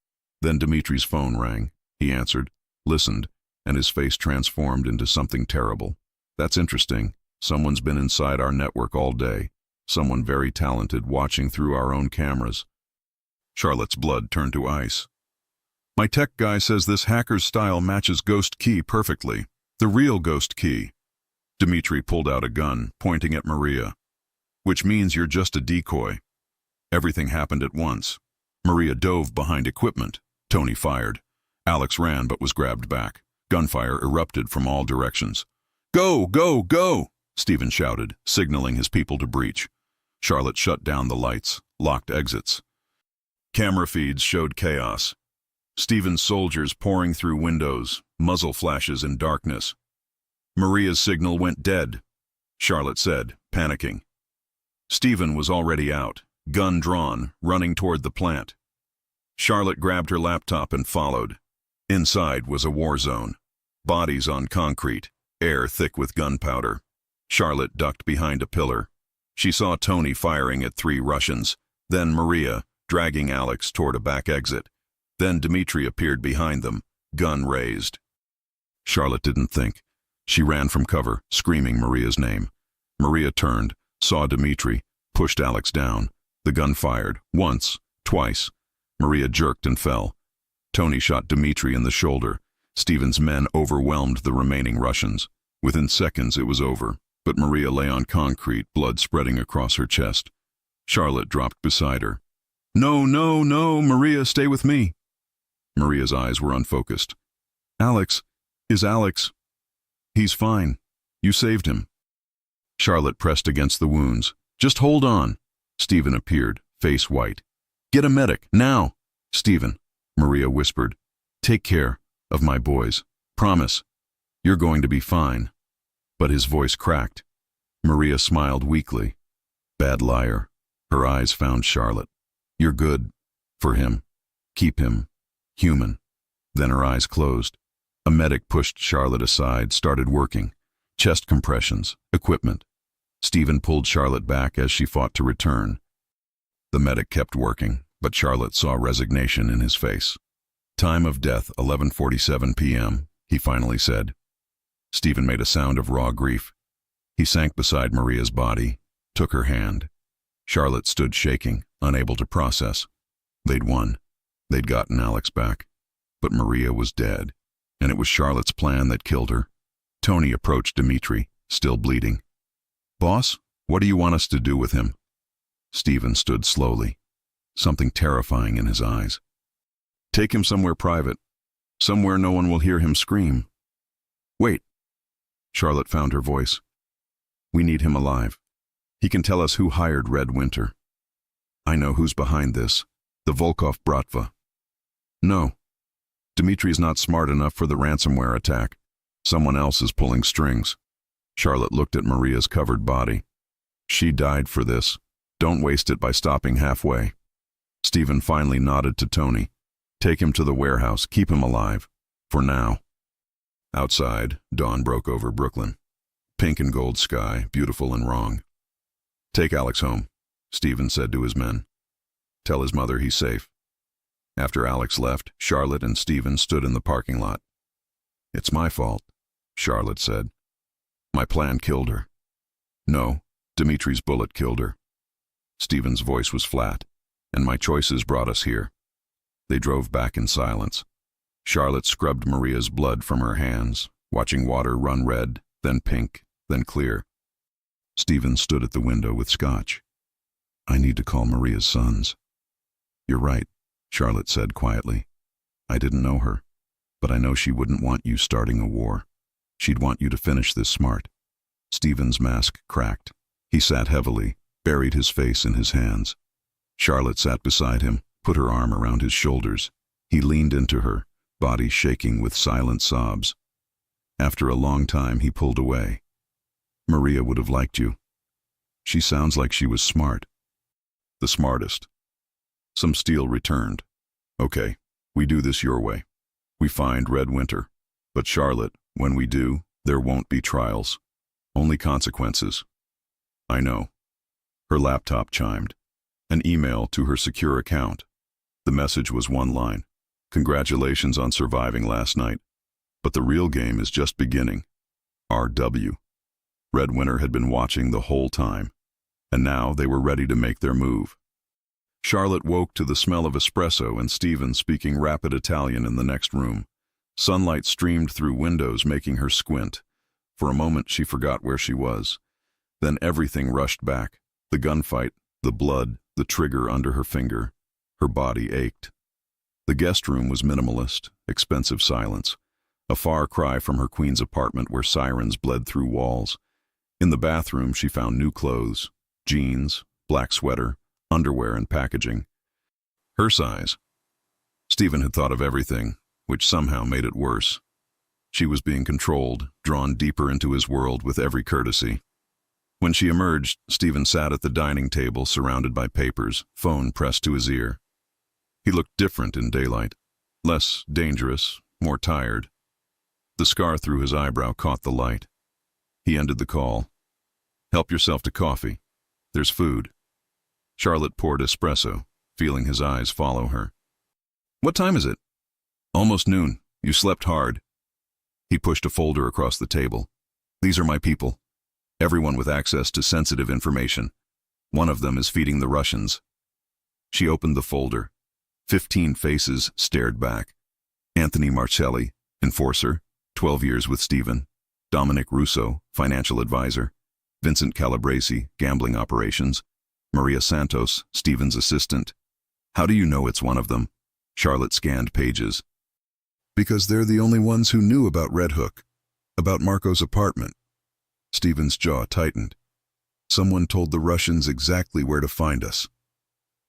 Then Dmitry's phone rang. He answered, listened, and his face transformed into something terrible. That's interesting. Someone's been inside our network all day. Someone very talented watching through our own cameras. Charlotte's blood turned to ice. My tech guy says this hacker's style matches Ghost Key perfectly. The real Ghost Key. Dmitry pulled out a gun, pointing at Maria. Which means you're just a decoy. Everything happened at once. Maria dove behind equipment. Tony fired. Alex ran but was grabbed back. Gunfire erupted from all directions. Go, go, go! Stephen shouted, signaling his people to breach. Charlotte shut down the lights, locked exits. Camera feeds showed chaos. Stephen's soldiers pouring through windows, muzzle flashes in darkness. Maria's signal went dead, Charlotte said, panicking. Stephen was already out, gun drawn, running toward the plant. Charlotte grabbed her laptop and followed. Inside was a war zone. Bodies on concrete, air thick with gunpowder. Charlotte ducked behind a pillar. She saw Tony firing at 3 Russians, then Maria, dragging Alex toward a back exit. Then Dmitry appeared behind them, gun raised. Charlotte didn't think. She ran from cover, screaming Maria's name. Maria turned, saw Dmitry, pushed Alex down. The gun fired, once, twice. Maria jerked and fell. Tony shot Dmitry in the shoulder. Stephen's men overwhelmed the remaining Russians. Within seconds it was over, but Maria lay on concrete, blood spreading across her chest. Charlotte dropped beside her. No, no, no, Maria, stay with me. Maria's eyes were unfocused. Alex, is Alex? He's fine. You saved him. Charlotte pressed against the wounds. Just hold on. Stephen appeared, face white. Get a medic, now. Stephen, Maria whispered. Take care of my boys. Promise. You're going to be fine. But his voice cracked. Maria smiled weakly. Bad liar. Her eyes found Charlotte. You're good. For him. Keep him. Human. Then her eyes closed. A medic pushed Charlotte aside, started working. Chest compressions, equipment. Stephen pulled Charlotte back as she fought to return. The medic kept working, but Charlotte saw resignation in his face. Time of death, 11:47 p.m., he finally said. Stephen made a sound of raw grief. He sank beside Maria's body, took her hand. Charlotte stood shaking, unable to process. They'd won. They'd gotten Alex back. But Maria was dead, and it was Charlotte's plan that killed her. Tony approached Dmitry, still bleeding. Boss, what do you want us to do with him? Stephen stood slowly, something terrifying in his eyes. Take him somewhere private, somewhere no one will hear him scream. Wait. Charlotte found her voice. We need him alive. He can tell us who hired Red Winter. I know who's behind this. The Volkov Bratva. No. Dmitri's not smart enough for the ransomware attack. Someone else is pulling strings. Charlotte looked at Maria's covered body. She died for this. Don't waste it by stopping halfway. Stephen finally nodded to Tony. Take him to the warehouse. Keep him alive. For now. Outside, dawn broke over Brooklyn. Pink and gold sky, beautiful and wrong. Take Alex home, Stephen said to his men. Tell his mother he's safe. After Alex left, Charlotte and Stephen stood in the parking lot. It's my fault, Charlotte said. My plan killed her. No, Dmitri's bullet killed her. Stephen's voice was flat. And my choices brought us here. They drove back in silence. Charlotte scrubbed Maria's blood from her hands, watching water run red, then pink, then clear. Stephen stood at the window with scotch. I need to call Maria's sons. You're right, Charlotte said quietly. I didn't know her, but I know she wouldn't want you starting a war. She'd want you to finish this smart. Stephen's mask cracked. He sat heavily, buried his face in his hands. Charlotte sat beside him, put her arm around his shoulders. He leaned into her, body shaking with silent sobs. After a long time, he pulled away. Maria would have liked you. She sounds like she was smart. The smartest. Some steel returned. Okay, we do this your way. We find Red Winter. But Charlotte, when we do, there won't be trials. Only consequences. I know. Her laptop chimed. An email to her secure account. The message was one line. Congratulations on surviving last night. But the real game is just beginning. R.W. Red Winter had been watching the whole time. And now they were ready to make their move. Charlotte woke to the smell of espresso and Stephen speaking rapid Italian in the next room. Sunlight streamed through windows, making her squint. For a moment she forgot where she was. Then everything rushed back. The gunfight, the blood, the trigger under her finger. Her body ached. The guest room was minimalist, expensive silence. A far cry from her queen's apartment where sirens bled through walls. In the bathroom she found new clothes, jeans, black sweater, underwear and packaging. Her size. Stephen had thought of everything, which somehow made it worse. She was being controlled, drawn deeper into his world with every courtesy. When she emerged, Stephen sat at the dining table surrounded by papers, phone pressed to his ear. He looked different in daylight. Less dangerous, more tired. The scar through his eyebrow caught the light. He ended the call. Help yourself to coffee. There's food. Charlotte poured espresso, feeling his eyes follow her. What time is it? Almost noon. You slept hard. He pushed a folder across the table. These are my people. Everyone with access to sensitive information. One of them is feeding the Russians. She opened the folder. 15 faces stared back. Anthony Marcelli, enforcer, 12 years with Stephen. Dominic Russo, financial advisor. Vincent Calabresi, gambling operations. Maria Santos, Stephen's assistant. How do you know it's one of them? Charlotte scanned pages. Because they're the only ones who knew about Red Hook, about Marco's apartment. Stephen's jaw tightened. Someone told the Russians exactly where to find us.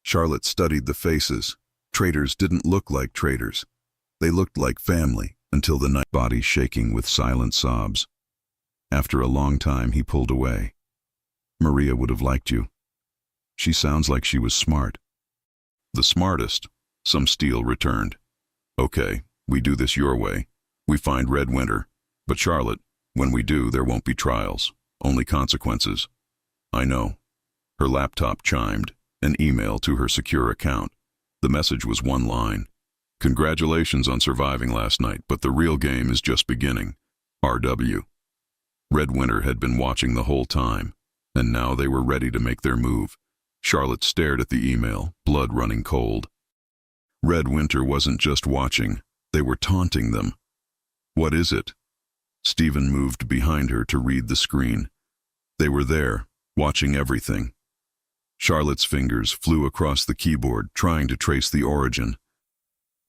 Charlotte studied the faces. Traitors didn't look like traitors. They looked like family, until the night, body shaking with silent sobs. After a long time, he pulled away. Maria would have liked you. She sounds like she was smart. The smartest. Some steel returned. Okay, we do this your way. We find Red Winter. But Charlotte, when we do, there won't be trials. Only consequences. I know. Her laptop chimed. An email to her secure account. The message was one line. Congratulations on surviving last night, but the real game is just beginning. R.W. Red Winter had been watching the whole time, and now they were ready to make their move. Charlotte stared at the email, blood running cold. Red Winter wasn't just watching, they were taunting them. What is it? Stephen moved behind her to read the screen. They were there, watching everything. Charlotte's fingers flew across the keyboard, trying to trace the origin.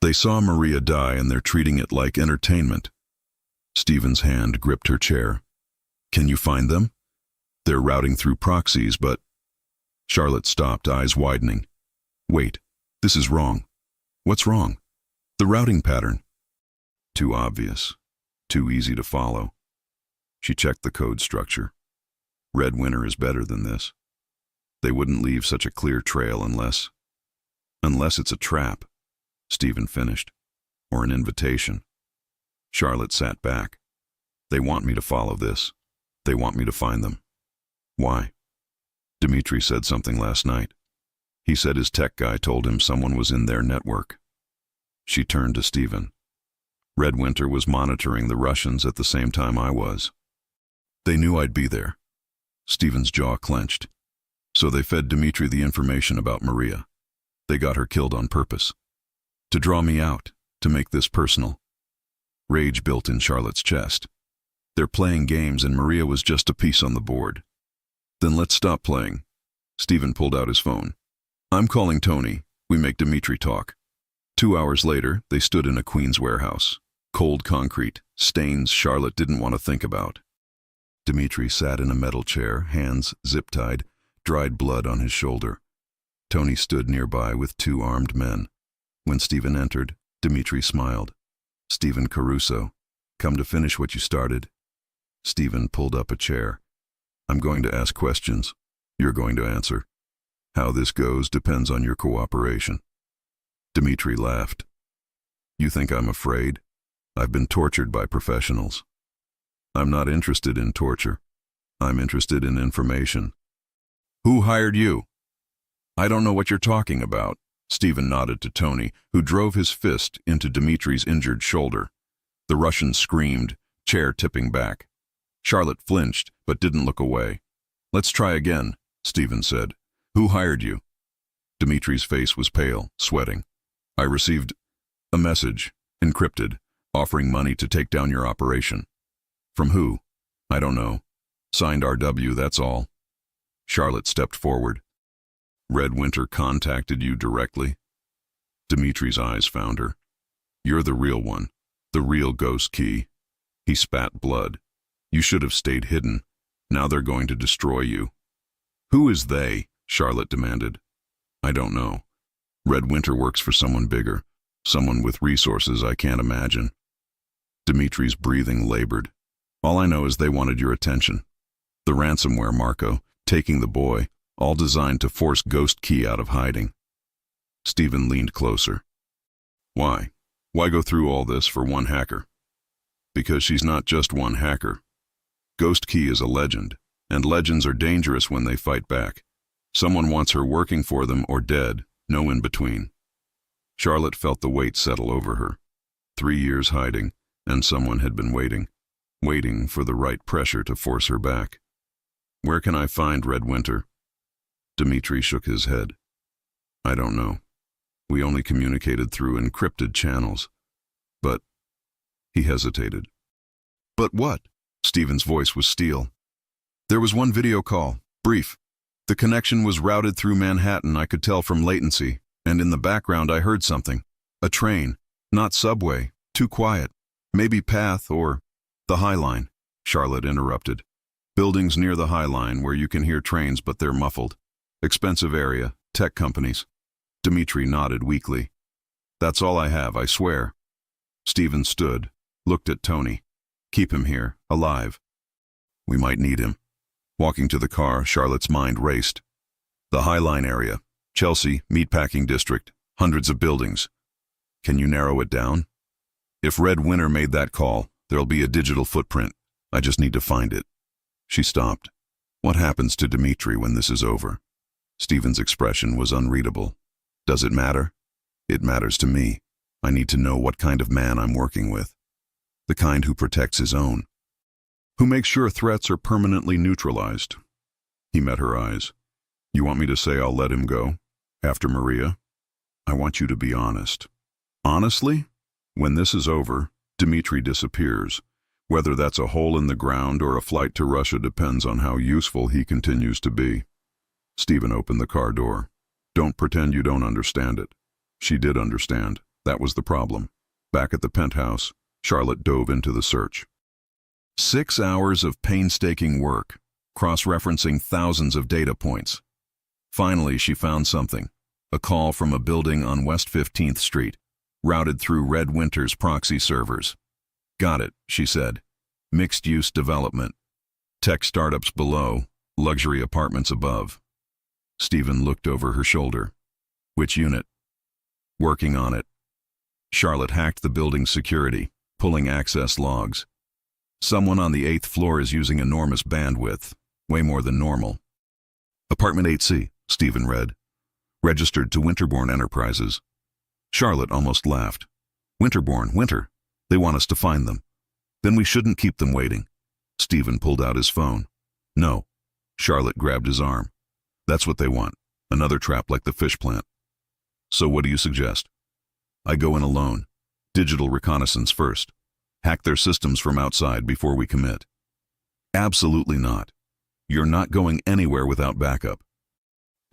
They saw Maria die and they're treating it like entertainment. Stephen's hand gripped her chair. Can you find them? They're routing through proxies, but... Charlotte stopped, eyes widening. Wait, This is wrong. What's wrong? The routing pattern. Too obvious. Too easy to follow. She checked the code structure. Red Winter is better than this. They wouldn't leave such a clear trail unless it's a trap, Stephen finished, or an invitation. Charlotte sat back. They want me to follow this. They want me to find them. Why? Dmitri said something last night. He said his tech guy told him someone was in their network. She turned to Stephen. Red Winter was monitoring the Russians at the same time I was. They knew I'd be there. Stephen's jaw clenched. So they fed Dmitri the information about Maria. They got her killed on purpose. To draw me out, to make this personal. Rage built in Charlotte's chest. They're playing games and Maria was just a piece on the board. Then let's stop playing. Stephen pulled out his phone. I'm calling Tony. We make Dmitri talk. 2 hours later, they stood in a Queens warehouse. Cold concrete, stains Charlotte didn't want to think about. Dmitri sat in a metal chair, hands zip-tied, dried blood on his shoulder. Tony stood nearby with 2 armed men. When Stephen entered, Dmitri smiled. Stephen Caruso, come to finish what you started? Stephen pulled up a chair. I'm going to ask questions. You're going to answer. How this goes depends on your cooperation. Dmitri laughed. You think I'm afraid? I've been tortured by professionals. I'm not interested in torture. I'm interested in information. Who hired you? I don't know what you're talking about. Stephen nodded to Tony, who drove his fist into Dmitri's injured shoulder. The Russian screamed, chair tipping back. Charlotte flinched, but didn't look away. Let's try again, Stephen said. Who hired you? Dmitri's face was pale, sweating. I received a message, encrypted, offering money to take down your operation. From who? I don't know. Signed RW, that's all. Charlotte stepped forward. Red Winter contacted you directly? Dmitri's eyes found her. You're the real one, the real Ghost Key. He spat blood. You should have stayed hidden. Now they're going to destroy you. Who is they? Charlotte demanded. I don't know. Red Winter works for someone bigger, someone with resources I can't imagine. Dmitri's breathing labored. All I know is they wanted your attention. The ransomware, Marco, taking the boy, all designed to force Ghost Key out of hiding. Stephen leaned closer. Why? Why go through all this for one hacker? Because she's not just one hacker. Ghost Key is a legend, and legends are dangerous when they fight back. Someone wants her working for them or dead, no in between. Charlotte felt the weight settle over her. 3 years hiding, and someone had been waiting for the right pressure to force her back. Where can I find Red Winter? Dmitri shook his head. I don't know. We only communicated through encrypted channels. But... He hesitated. But what? Stephen's voice was steel. There was one video call, brief. The connection was routed through Manhattan, I could tell from latency, and in the background I heard something. A train, not subway, too quiet. Maybe Path or the High Line, Charlotte interrupted. Buildings near the High Line where you can hear trains but they're muffled. Expensive area, tech companies. Dmitri nodded weakly. That's all I have, I swear. Stephen stood, looked at Tony. Keep him here, alive. We might need him. Walking to the car, Charlotte's mind raced. The High Line area, Chelsea, meatpacking district, hundreds of buildings. Can you narrow it down? If Red Winter made that call, there'll be a digital footprint. I just need to find it. She stopped. What happens to Dmitri when this is over? Stephen's expression was unreadable. Does it matter? It matters to me. I need to know what kind of man I'm working with. The kind who protects his own. Who makes sure threats are permanently neutralized. He met her eyes. You want me to say I'll let him go? After Maria? I want you to be honest. Honestly? When this is over, Dmitri disappears. Whether that's a hole in the ground or a flight to Russia depends on how useful he continues to be. Stephen opened the car door. Don't pretend you don't understand it. She did understand. That was the problem. Back at the penthouse, Charlotte dove into the search. 6 hours of painstaking work, cross-referencing thousands of data points. Finally, she found something. A call from a building on West 15th Street, routed through Red Winter's proxy servers. Got it, she said. Mixed-use development. Tech startups below, luxury apartments above. Stephen looked over her shoulder. Which unit? Working on it. Charlotte hacked the building's security, pulling access logs. Someone on the 8th floor is using enormous bandwidth, way more than normal. Apartment 8C, Stephen read. Registered to Winterborn Enterprises. Charlotte almost laughed. Winterborn, Winter. They want us to find them. Then we shouldn't keep them waiting. Stephen pulled out his phone. No. Charlotte grabbed his arm. That's what they want. Another trap like the fish plant. So what do you suggest? I go in alone. Digital reconnaissance first. Hack their systems from outside before we commit. Absolutely not. You're not going anywhere without backup.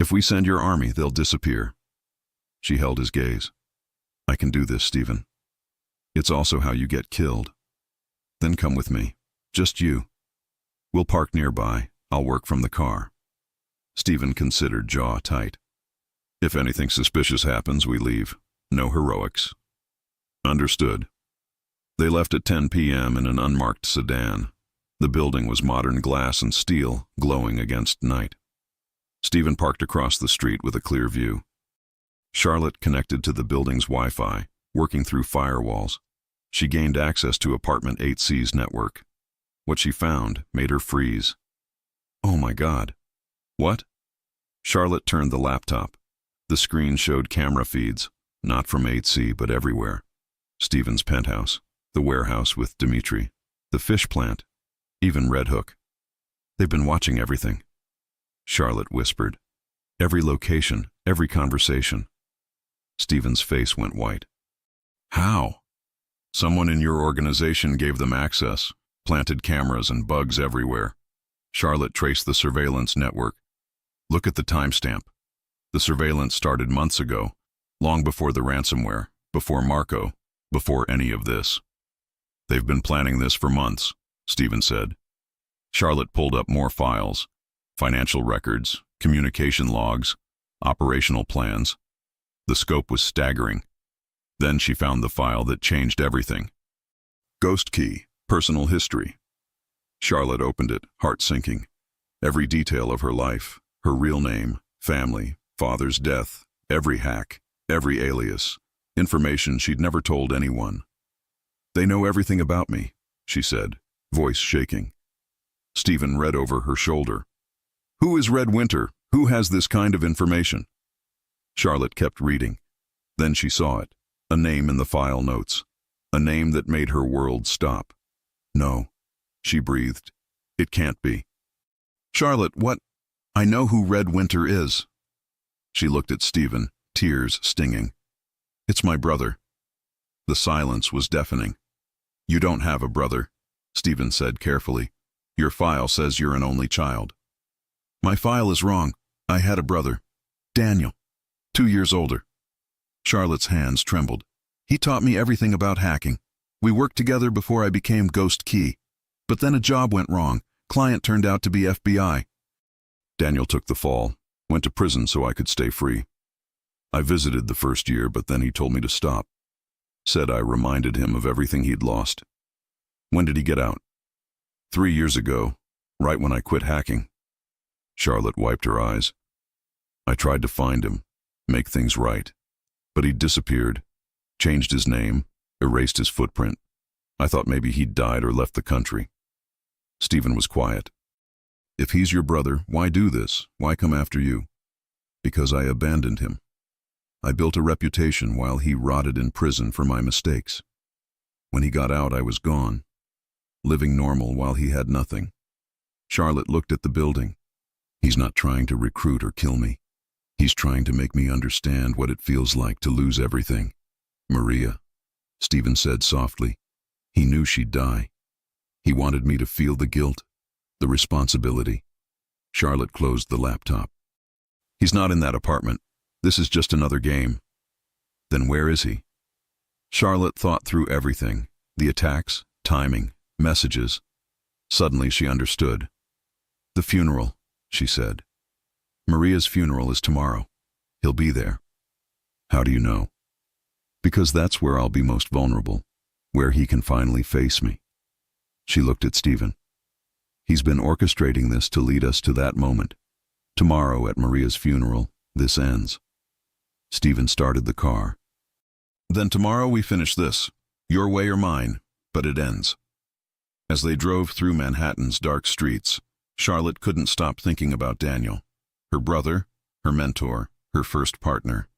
If we send your army, they'll disappear. She held his gaze. I can do this, Stephen. It's also how you get killed. Then come with me. Just you. We'll park nearby. I'll work from the car. Stephen considered, jaw tight. If anything suspicious happens, we leave. No heroics. Understood. They left at 10 p.m. in an unmarked sedan. The building was modern glass and steel, glowing against night. Stephen parked across the street with a clear view. Charlotte connected to the building's Wi-Fi, working through firewalls. She gained access to Apartment 8C's network. What she found made her freeze. Oh my God. What? Charlotte turned the laptop. The screen showed camera feeds, not from 8C but everywhere. Stephen's penthouse, the warehouse with Dimitri, the fish plant, even Red Hook. They've been watching everything. Charlotte whispered. Every location, every conversation. Stephen's face went white. How? Someone in your organization gave them access, planted cameras and bugs everywhere. Charlotte traced the surveillance network. Look at the timestamp. The surveillance started months ago, long before the ransomware, before Marco, before any of this. They've been planning this for months, Stephen said. Charlotte pulled up more files, financial records, communication logs, operational plans. The scope was staggering. Then she found the file that changed everything. Ghost key, personal history. Charlotte opened it, heart sinking. Every detail of her life, her real name, family, father's death, every hack, every alias, information she'd never told anyone. They know everything about me, she said, voice shaking. Stephen read over her shoulder. Who is Red Winter? Who has this kind of information? Charlotte kept reading. Then she saw it, a name in the file notes, a name that made her world stop. No, she breathed. It can't be. Charlotte, what? I know who Red Winter is. She looked at Stephen, tears stinging. It's my brother. The silence was deafening. You don't have a brother, Stephen said carefully. Your file says you're an only child. My file is wrong. I had a brother. Daniel. 2 years older. Charlotte's hands trembled. He taught me everything about hacking. We worked together before I became Ghost Key. But then a job went wrong. Client turned out to be FBI. Daniel took the fall, went to prison so I could stay free. I visited the first year, but then he told me to stop. Said I reminded him of everything he'd lost. When did he get out? 3 years ago, right when I quit hacking. Charlotte wiped her eyes. I tried to find him, make things right. But he'd disappeared, changed his name, erased his footprint. I thought maybe he'd died or left the country. Stephen was quiet. If he's your brother, why do this? Why come after you? Because I abandoned him. I built a reputation while he rotted in prison for my mistakes. When he got out, I was gone, living normal while he had nothing. Charlotte looked at the building. He's not trying to recruit or kill me. He's trying to make me understand what it feels like to lose everything. Maria, Stephen said softly. He knew she'd die. He wanted me to feel the guilt, the responsibility. Charlotte closed the laptop. He's not in that apartment. This is just another game. Then where is he? Charlotte thought through everything, the attacks, timing, messages. Suddenly she understood. The funeral, she said. Maria's funeral is tomorrow. He'll be there. How do you know? Because that's where I'll be most vulnerable, where he can finally face me. She looked at Stephen. He's been orchestrating this to lead us to that moment. Tomorrow at Maria's funeral, this ends. Stephen started the car. Then tomorrow we finish this, your way or mine, but it ends. As they drove through Manhattan's dark streets, Charlotte couldn't stop thinking about Daniel, her brother, her mentor, her first partner,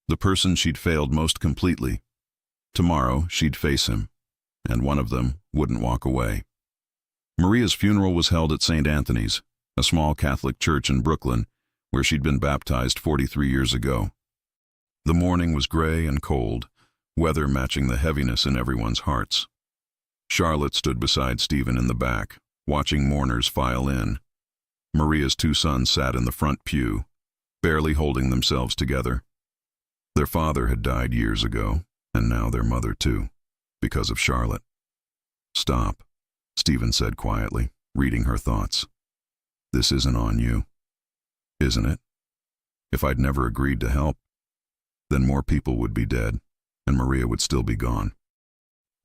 the person she'd failed most completely. Tomorrow she'd face him, and one of them wouldn't walk away. Maria's funeral was held at St. Anthony's, a small Catholic church in Brooklyn, where she'd been baptized 43 years ago. The morning was gray and cold, weather matching the heaviness in everyone's hearts. Charlotte stood beside Stephen in the back, watching mourners file in. Maria's two sons sat in the front pew, barely holding themselves together. Their father had died years ago, and now their mother too, because of Charlotte. "Stop," Stephen said quietly, reading her thoughts. "This isn't on you, isn't it? If I'd never agreed to help, then more people would be dead, and Maria would still be gone.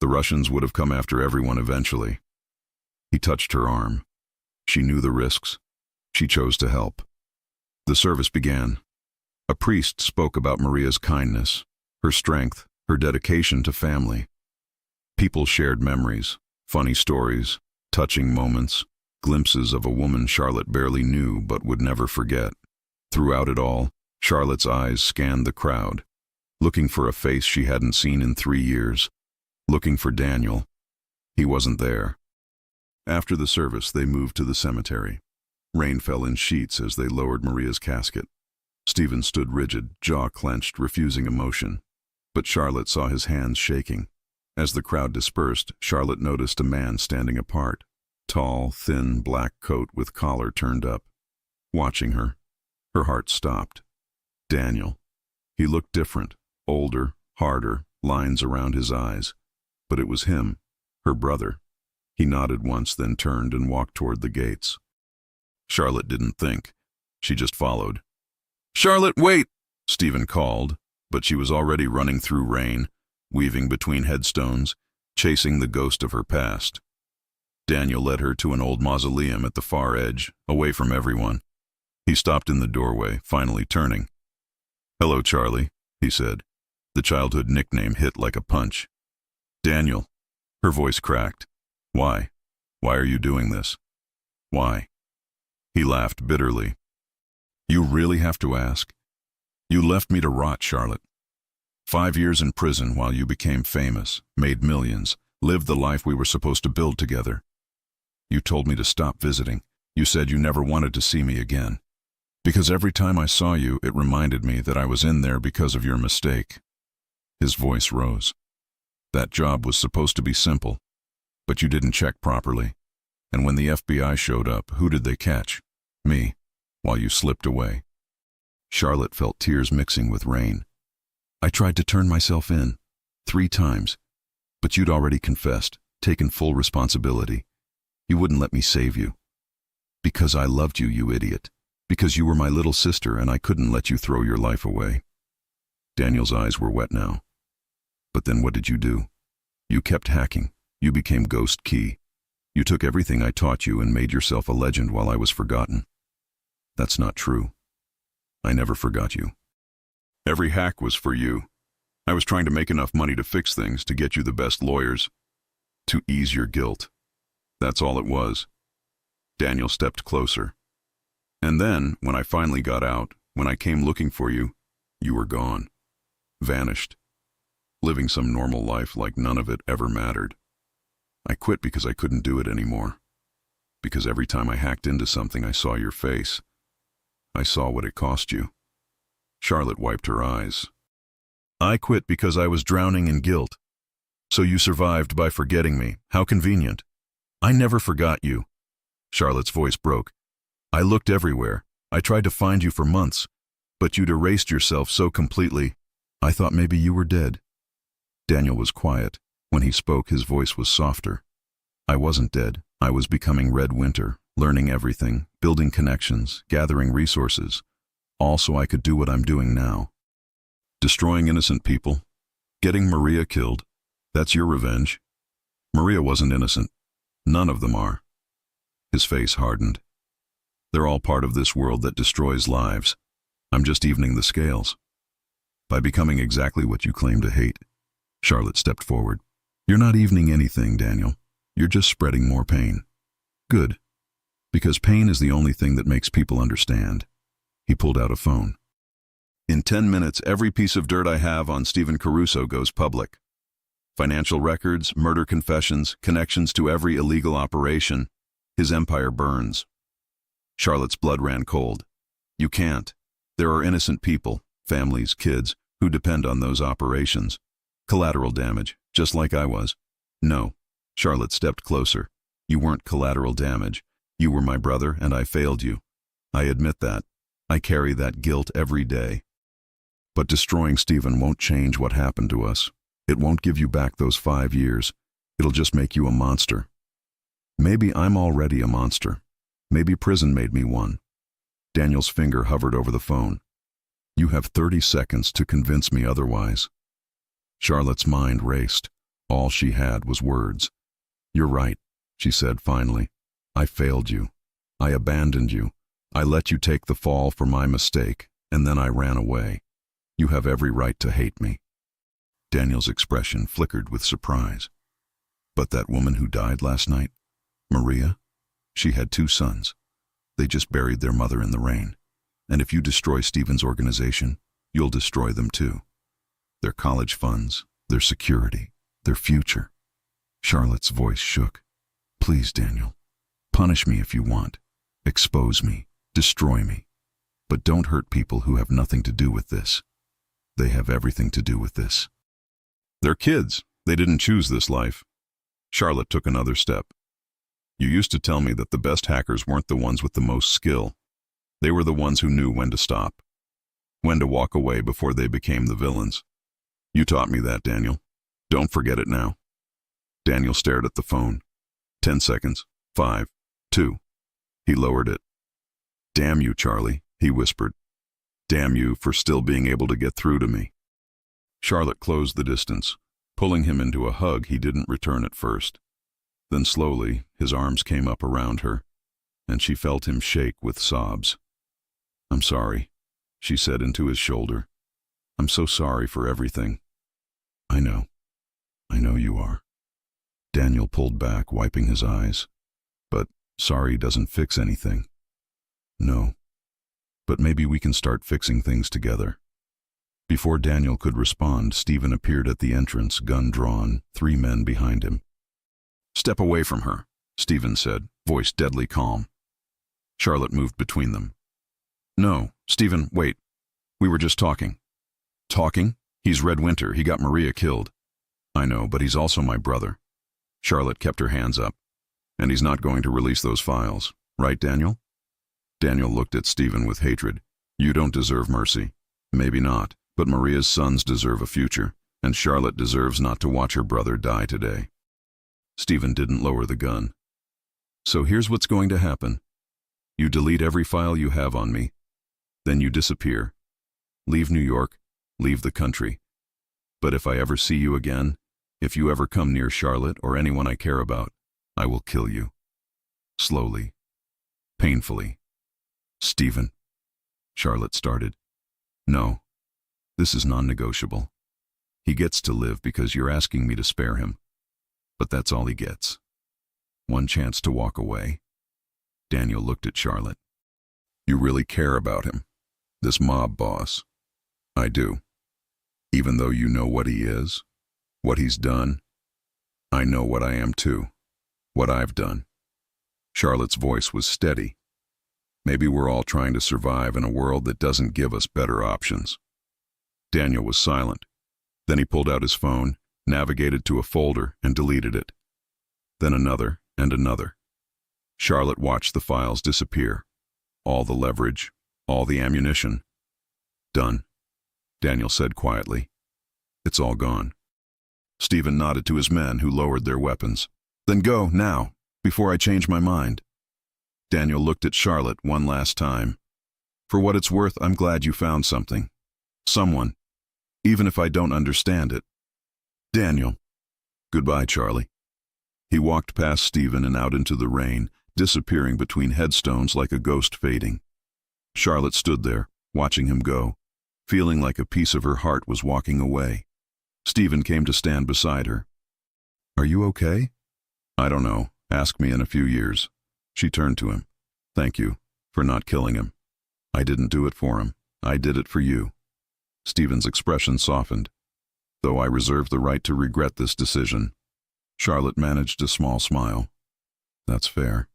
The Russians would have come after everyone eventually." He touched her arm. She knew the risks. She chose to help. The service began. A priest spoke about Maria's kindness, her strength, her dedication to family. People shared memories, funny stories, touching moments, glimpses of a woman Charlotte barely knew but would never forget. Throughout it all, Charlotte's eyes scanned the crowd, looking for a face she hadn't seen in 3 years, looking for Daniel. He wasn't there. After the service, they moved to the cemetery. Rain fell in sheets as they lowered Maria's casket. Stephen stood rigid, jaw clenched, refusing emotion. But Charlotte saw his hands shaking. As the crowd dispersed, Charlotte noticed a man standing apart, tall, thin, black coat with collar turned up. Watching her, her heart stopped. Daniel. He looked different, older, harder, lines around his eyes. But it was him, her brother. He nodded once, then turned and walked toward the gates. Charlotte didn't think. She just followed. "Charlotte, wait!" Stephen called, but she was already running through rain, weaving between headstones, chasing the ghost of her past. Daniel led her to an old mausoleum at the far edge, away from everyone. He stopped in the doorway, finally turning. "Hello, Charlie," he said. The childhood nickname hit like a punch. "Daniel." Her voice cracked. "Why? Why are you doing this? Why?" He laughed bitterly. "You really have to ask? You left me to rot, Charlotte. 5 years in prison while you became famous, made millions, lived the life we were supposed to build together. You told me to stop visiting. You said you never wanted to see me again. Because every time I saw you, it reminded me that I was in there because of your mistake." His voice rose. "That job was supposed to be simple, but you didn't check properly. And when the FBI showed up, who did they catch? Me, while you slipped away." Charlotte felt tears mixing with rain. "I tried to turn myself in, 3 times, but you'd already confessed, taken full responsibility. You wouldn't let me save you. Because I loved you, you idiot. Because you were my little sister and I couldn't let you throw your life away." Daniel's eyes were wet now. "But then what did you do? You kept hacking. You became Ghost Key. You took everything I taught you and made yourself a legend while I was forgotten." "That's not true. I never forgot you. Every hack was for you. I was trying to make enough money to fix things, to get you the best lawyers, to ease your guilt. That's all it was." Daniel stepped closer. "And then, when I finally got out, when I came looking for you, you were gone. Vanished. Living some normal life like none of it ever mattered. I quit because I couldn't do it anymore. Because every time I hacked into something, I saw your face. I saw what it cost you." Charlotte wiped her eyes. "I quit because I was drowning in guilt. So you survived by forgetting me. How convenient. I never forgot you." Charlotte's voice broke. "I looked everywhere. I tried to find you for months. But you'd erased yourself so completely. I thought maybe you were dead." Daniel was quiet. When he spoke, his voice was softer. "I wasn't dead. I was becoming Red Winter, learning everything, building connections, gathering resources, all so I could do what I'm doing now." Destroying innocent people. Getting Maria killed. That's your revenge. Maria wasn't innocent. None of them are. His face hardened. They're all part of this world that destroys lives. I'm just evening the scales. By becoming exactly what you claim to hate. Charlotte stepped forward. You're not evening anything, Daniel. You're just spreading more pain. Good. Because pain is the only thing that makes people understand. He pulled out a phone. In 10 minutes, every piece of dirt I have on Stephen Caruso goes public. Financial records, murder confessions, connections to every illegal operation. His empire burns. Charlotte's blood ran cold. You can't. There are innocent people, families, kids, who depend on those operations. Collateral damage, just like I was. No. Charlotte stepped closer. You weren't collateral damage. You were my brother, and I failed you. I admit that. I carry that guilt every day. But destroying Stephen won't change what happened to us. It won't give you back those 5 years. It'll just make you a monster. Maybe I'm already a monster. Maybe prison made me one. Daniel's finger hovered over the phone. You have 30 seconds to convince me otherwise. Charlotte's mind raced. All she had was words. You're right, she said finally. I failed you. I abandoned you. I let you take the fall for my mistake, and then I ran away. You have every right to hate me. Daniel's expression flickered with surprise. But that woman who died last night, Maria, she had 2 sons. They just buried their mother in the rain. And if you destroy Stephen's organization, you'll destroy them too. Their college funds, their security, their future. Charlotte's voice shook. Please, Daniel, punish me if you want. Expose me. Destroy me. But don't hurt people who have nothing to do with this. They have everything to do with this. They're kids. They didn't choose this life. Charlotte took another step. You used to tell me that the best hackers weren't the ones with the most skill. They were the ones who knew when to stop. When to walk away before they became the villains. You taught me that, Daniel. Don't forget it now. Daniel stared at the phone. 10 seconds. 5, 2. He lowered it. Damn you, Charlie, he whispered. Damn you for still being able to get through to me. Charlotte closed the distance, pulling him into a hug he didn't return at first. Then slowly, his arms came up around her, and she felt him shake with sobs. I'm sorry, she said into his shoulder. I'm so sorry for everything. I know you are. Daniel pulled back, wiping his eyes. But sorry doesn't fix anything. No, but maybe we can start fixing things together. Before Daniel could respond, Stephen appeared at the entrance, gun drawn, 3 men behind him. Step away from her, Stephen said, voice deadly calm. Charlotte moved between them. No, Stephen, wait. We were just talking. Talking? He's Red Winter. He got Maria killed. I know, but he's also my brother. Charlotte kept her hands up. And he's not going to release those files. Right, Daniel? Daniel looked at Stephen with hatred. You don't deserve mercy. Maybe not, but Maria's sons deserve a future, and Charlotte deserves not to watch her brother die today. Stephen didn't lower the gun. So here's what's going to happen. You delete every file you have on me. Then you disappear. Leave New York. Leave the country. But if I ever see you again, if you ever come near Charlotte or anyone I care about, I will kill you. Slowly. Painfully. Stephen. Charlotte started. No. This is non-negotiable. He gets to live because you're asking me to spare him. But that's all he gets. One chance to walk away. Daniel looked at Charlotte. You really care about him, this mob boss. I do. Even though you know what he is, what he's done, I know what I am too, what I've done. Charlotte's voice was steady. Maybe we're all trying to survive in a world that doesn't give us better options. Daniel was silent. Then he pulled out his phone, navigated to a folder, and deleted it. Then another and another. Charlotte watched the files disappear. All the leverage, all the ammunition. Done, Daniel said quietly. It's all gone. Stephen nodded to his men, who lowered their weapons. Then go, now, before I change my mind. Daniel looked at Charlotte one last time. For what it's worth, I'm glad you found something. Someone. even if I don't understand it. Daniel. Goodbye, Charlie. He walked past Stephen and out into the rain, disappearing between headstones like a ghost fading. Charlotte stood there, watching him go, feeling like a piece of her heart was walking away. Stephen came to stand beside her. Are you okay? I don't know. Ask me in a few years. She turned to him. Thank you for not killing him. I didn't do it for him. I did it for you. Stephen's expression softened. Though I reserve the right to regret this decision. Charlotte managed a small smile. That's fair.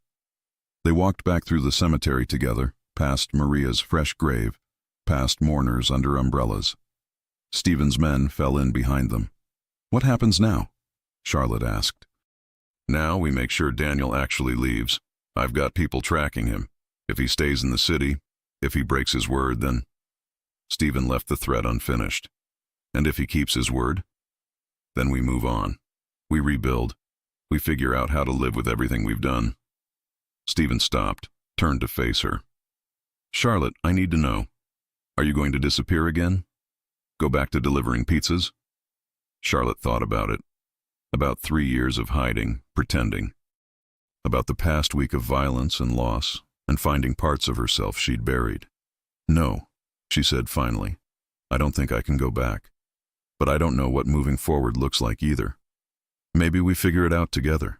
They walked back through the cemetery together, past Maria's fresh grave, past mourners under umbrellas. Stephen's men fell in behind them. What happens now? Charlotte asked. Now we make sure Daniel actually leaves. I've got people tracking him. If he stays in the city, if he breaks his word, then... Stephen left the threat unfinished. And if he keeps his word? Then we move on. We rebuild. We figure out how to live with everything we've done. Stephen stopped, turned to face her. Charlotte, I need to know. Are you going to disappear again? Go back to delivering pizzas? Charlotte thought about it. About 3 years of hiding, pretending. About the past week of violence and loss, and finding parts of herself she'd buried. No, she said finally. I don't think I can go back. But I don't know what moving forward looks like either. Maybe we figure it out together.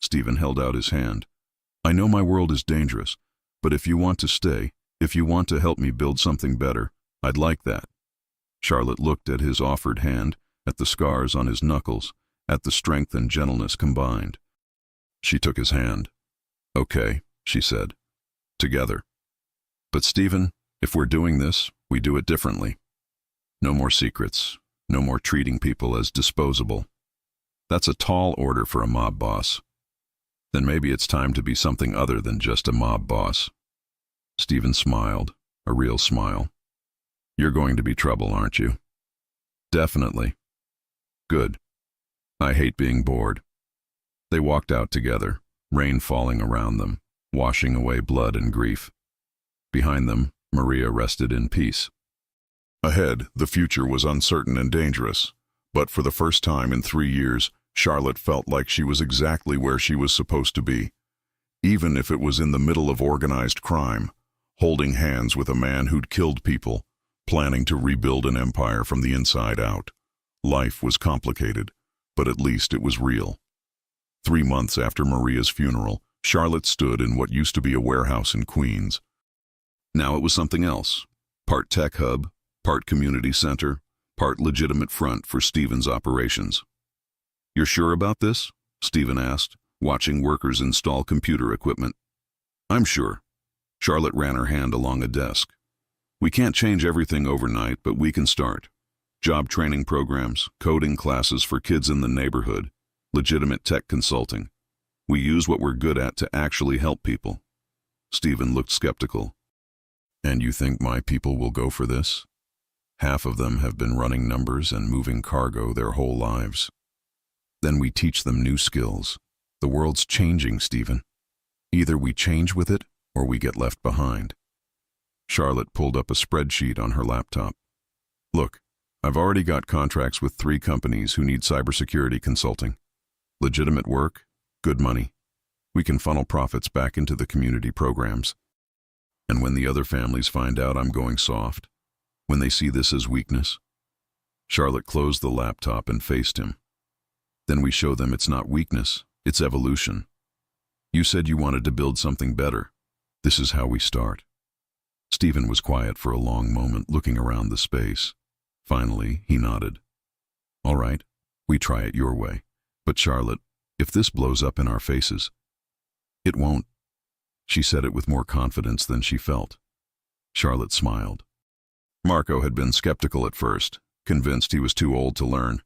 Stephen held out his hand. I know my world is dangerous, but if you want to stay, if you want to help me build something better, I'd like that. Charlotte looked at his offered hand, at the scars on his knuckles, at the strength and gentleness combined. She took his hand. Okay, she said. Together. But Stephen, if we're doing this, we do it differently. No more secrets. No more treating people as disposable. That's a tall order for a mob boss. Then maybe it's time to be something other than just a mob boss. Stephen smiled, a real smile. You're going to be trouble, aren't you? Definitely. Good. I hate being bored. They walked out together, rain falling around them, washing away blood and grief. Behind them, Maria rested in peace. Ahead, the future was uncertain and dangerous, but for the first time in 3 years, Charlotte felt like she was exactly where she was supposed to be, even if it was in the middle of organized crime, holding hands with a man who'd killed people, planning to rebuild an empire from the inside out. Life was complicated, but at least it was real. 3 months after Maria's funeral, Charlotte stood in what used to be a warehouse in Queens. Now it was something else, part tech hub, part community center, part legitimate front for Stephen's operations. You're sure about this? Stephen asked, watching workers install computer equipment. I'm sure. Charlotte ran her hand along a desk. We can't change everything overnight, but we can start. Job training programs, coding classes for kids in the neighborhood, legitimate tech consulting. We use what we're good at to actually help people. Stephen looked skeptical. And you think my people will go for this? Half of them have been running numbers and moving cargo their whole lives. Then we teach them new skills. The world's changing, Stephen. Either we change with it, or we get left behind. Charlotte pulled up a spreadsheet on her laptop. Look, I've already got contracts with 3 companies who need cybersecurity consulting. Legitimate work, good money. We can funnel profits back into the community programs. And when the other families find out I'm going soft, when they see this as weakness, Charlotte closed the laptop and faced him. Then we show them it's not weakness, it's evolution. You said you wanted to build something better. This is how we start. Stephen was quiet for a long moment, looking around the space. Finally, he nodded. All right, we try it your way. But Charlotte, if this blows up in our faces... It won't. She said it with more confidence than she felt. Charlotte smiled. Marco had been skeptical at first, convinced he was too old to learn.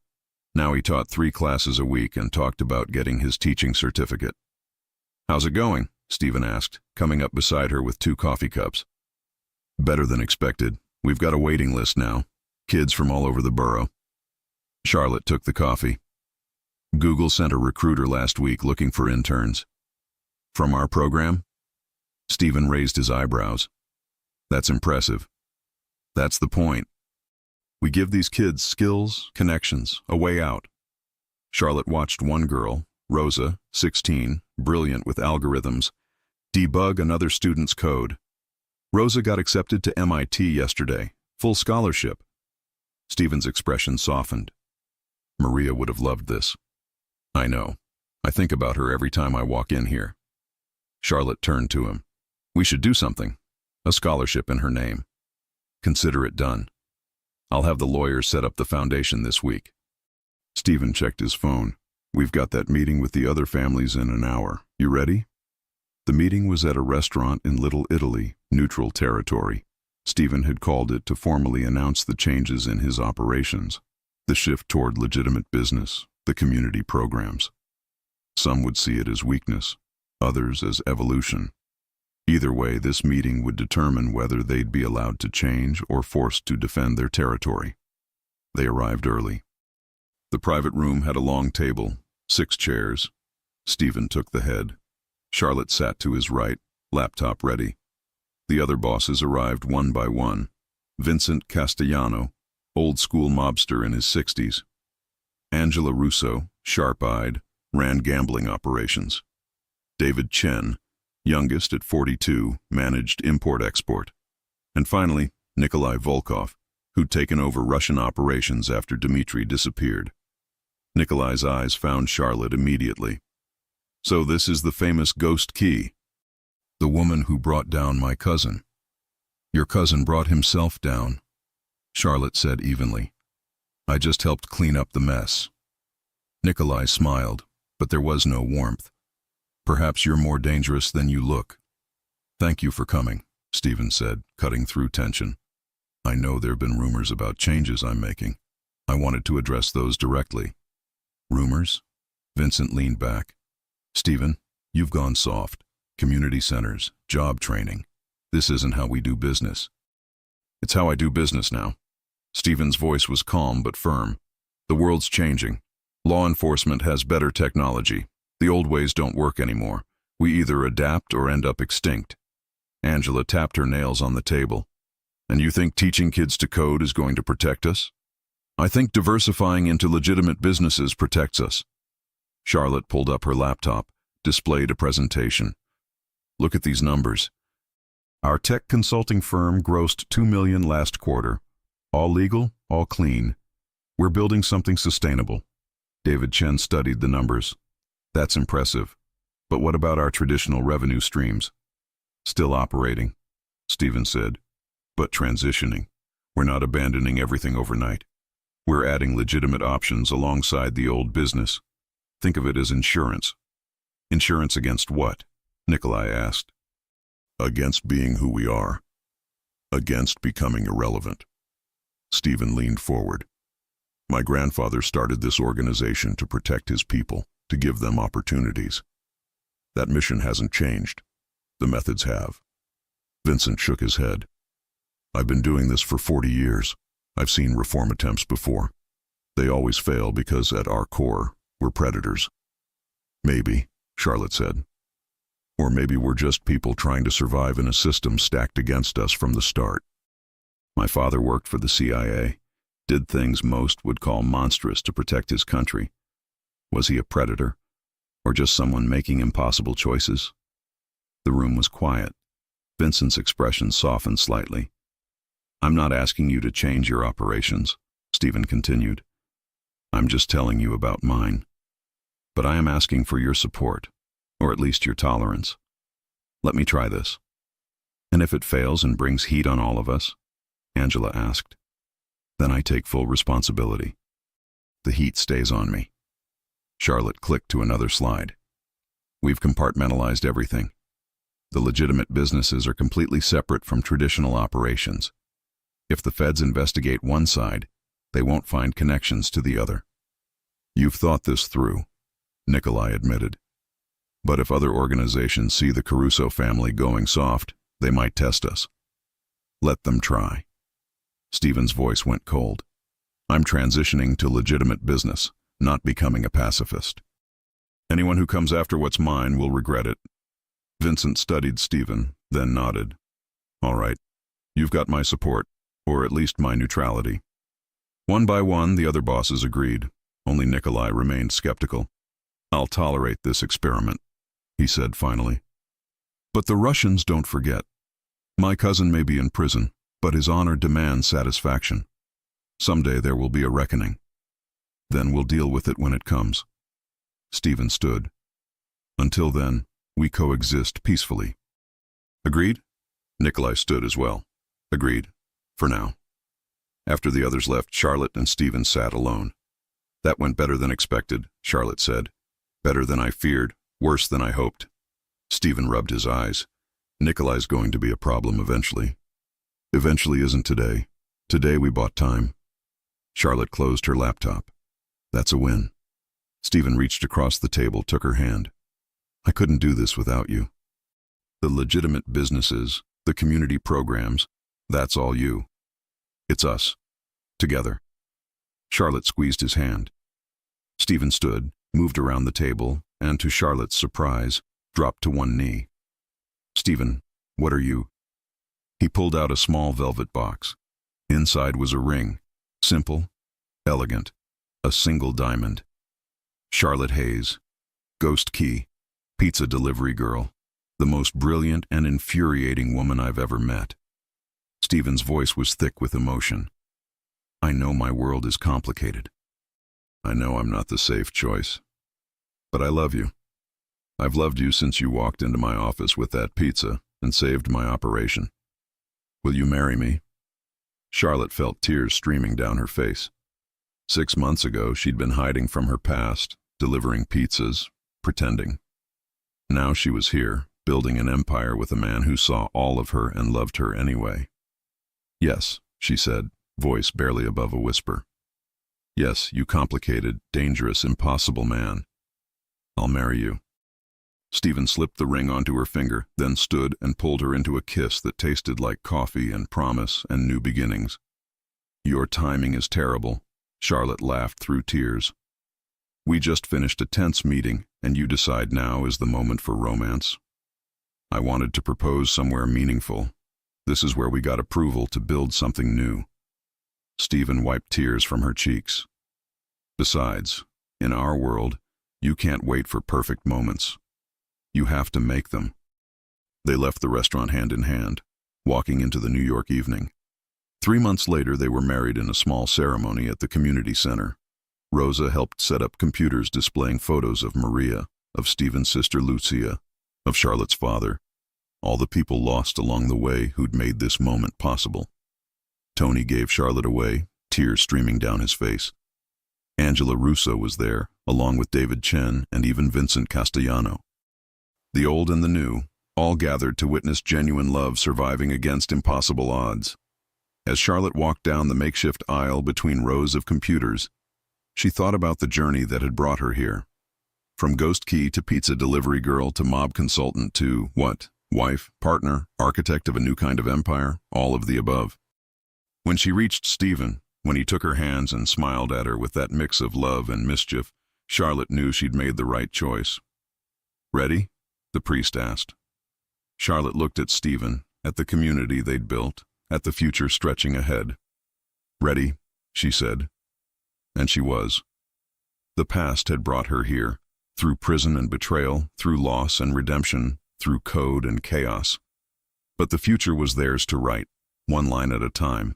Now he taught 3 classes a week and talked about getting his teaching certificate. How's it going? Stephen asked, coming up beside her with 2 coffee cups. Better than expected. We've got a waiting list now. Kids from all over the borough. Charlotte took the coffee. Google sent a recruiter last week looking for interns. From our program? Stephen raised his eyebrows. That's impressive. That's the point. We give these kids skills, connections, a way out. Charlotte watched one girl, Rosa, 16, brilliant with algorithms, debug another student's code. Rosa got accepted to MIT yesterday, full scholarship. Stephen's expression softened. Maria would have loved this. I know. I think about her every time I walk in here. Charlotte turned to him. We should do something. A scholarship in her name. Consider it done. I'll have the lawyers set up the foundation this week. Stephen checked his phone. We've got that meeting with the other families in an hour. You ready? The meeting was at a restaurant in Little Italy, neutral territory. Stephen had called it to formally announce the changes in his operations, the shift toward legitimate business, the community programs. Some would see it as weakness, others as evolution. Either way, this meeting would determine whether they'd be allowed to change or forced to defend their territory. They arrived early. The private room had a long table, 6 chairs. Stephen took the head. Charlotte sat to his right, laptop ready. The other bosses arrived one by one. Vincent Castellano, old-school mobster in his 60s. Angela Russo, sharp-eyed, ran gambling operations. David Chen, youngest at 42, managed import-export. And finally, Nikolai Volkov, who'd taken over Russian operations after Dmitry disappeared. Nikolai's eyes found Charlotte immediately. So this is the famous ghost key. The woman who brought down my cousin. Your cousin brought himself down, Charlotte said evenly. I just helped clean up the mess. Nikolai smiled, but there was no warmth. Perhaps you're more dangerous than you look. Thank you for coming, Stephen said, cutting through tension. I know there have been rumors about changes I'm making. I wanted to address those directly. Rumors? Vincent leaned back. Stephen, you've gone soft. Community centers, job training. This isn't how we do business. It's how I do business now. Stephen's voice was calm but firm. The world's changing. Law enforcement has better technology. The old ways don't work anymore. We either adapt or end up extinct. Angela tapped her nails on the table. And you think teaching kids to code is going to protect us? I think diversifying into legitimate businesses protects us. Charlotte pulled up her laptop, displayed a presentation. Look at these numbers. Our tech consulting firm grossed $2 million last quarter. All legal, all clean. We're building something sustainable. David Chen studied the numbers. That's impressive. But what about our traditional revenue streams? Still operating, Stephen said, but transitioning. We're not abandoning everything overnight. We're adding legitimate options alongside the old business. Think of it as insurance. Insurance against what? Nikolai asked. Against being who we are. Against becoming irrelevant. Stephen leaned forward. My grandfather started this organization to protect his people, to give them opportunities. That mission hasn't changed. The methods have. Vincent shook his head. I've been doing this for 40 years. I've seen reform attempts before. They always fail because at our core, we're predators. Maybe, Charlotte said. Or maybe we're just people trying to survive in a system stacked against us from the start. My father worked for the CIA, did things most would call monstrous to protect his country. Was he a predator? Or just someone making impossible choices? The room was quiet. Vincent's expression softened slightly. I'm not asking you to change your operations, Stephen continued. I'm just telling you about mine. But I am asking for your support, or at least your tolerance. Let me try this. And if it fails and brings heat on all of us, Angela asked, then I take full responsibility. The heat stays on me. Charlotte clicked to another slide. We've compartmentalized everything. The legitimate businesses are completely separate from traditional operations. If the feds investigate one side, they won't find connections to the other. You've thought this through, Nikolai admitted. But if other organizations see the Caruso family going soft, they might test us. Let them try. Stephen's voice went cold. I'm transitioning to legitimate business, not becoming a pacifist. Anyone who comes after what's mine will regret it. Vincent studied Stephen, then nodded. All right, you've got my support, or at least my neutrality. One by one, the other bosses agreed. Only Nikolai remained skeptical. "I'll tolerate this experiment," he said finally. "But the Russians don't forget. My cousin may be in prison, but his honor demands satisfaction. Someday there will be a reckoning. Then we'll deal with it when it comes." Stephen stood. "Until then, we coexist peacefully." "Agreed?" Nikolai stood as well. "Agreed. For now." After the others left, Charlotte and Stephen sat alone. "That went better than expected," Charlotte said. "Better than I feared, worse than I hoped." Stephen rubbed his eyes. "Nikolai's going to be a problem eventually." "Eventually isn't today. Today we bought time." Charlotte closed her laptop. "That's a win." Stephen reached across the table, took her hand. "I couldn't do this without you. The legitimate businesses, the community programs, that's all you. It's us. Together." Charlotte squeezed his hand. Stephen stood, moved around the table, and to Charlotte's surprise, dropped to one knee. "Stephen, what are you?" He pulled out a small velvet box. Inside was a ring. Simple, elegant, a single diamond. "Charlotte Hayes, Ghost Key, pizza delivery girl, the most brilliant and infuriating woman I've ever met." Stephen's voice was thick with emotion. "I know my world is complicated. I know I'm not the safe choice. But I love you. I've loved you since you walked into my office with that pizza and saved my operation. Will you marry me?" Charlotte felt tears streaming down her face. 6 months ago, she'd been hiding from her past, delivering pizzas, pretending. Now she was here, building an empire with a man who saw all of her and loved her anyway. "Yes," she said, voice barely above a whisper. "Yes, you complicated, dangerous, impossible man. I'll marry you." Stephen slipped the ring onto her finger, then stood and pulled her into a kiss that tasted like coffee and promise and new beginnings. "Your timing is terrible," Charlotte laughed through tears. "We just finished a tense meeting, and you decide now is the moment for romance. I wanted to propose somewhere meaningful. This is where we got approval to build something new." Stephen wiped tears from her cheeks. "Besides, in our world, you can't wait for perfect moments. You have to make them." They left the restaurant hand in hand, walking into the New York evening. 3 months later, they were married in a small ceremony at the community center. Rosa helped set up computers displaying photos of Maria, of Stephen's sister Lucia, of Charlotte's father, all the people lost along the way who'd made this moment possible. Tony gave Charlotte away, tears streaming down his face. Angela Russo was there, along with David Chen and even Vincent Castellano. The old and the new, all gathered to witness genuine love surviving against impossible odds. As Charlotte walked down the makeshift aisle between rows of computers, she thought about the journey that had brought her here. From Ghost Key to pizza delivery girl to mob consultant to, what? Wife, partner, architect of a new kind of empire, all of the above. When she reached Stephen, when he took her hands and smiled at her with that mix of love and mischief, Charlotte knew she'd made the right choice. "Ready?" the priest asked. Charlotte looked at Stephen, at the community they'd built, at the future stretching ahead. "Ready," she said. And she was. The past had brought her here, through prison and betrayal, through loss and redemption, through code and chaos. But the future was theirs to write, one line at a time.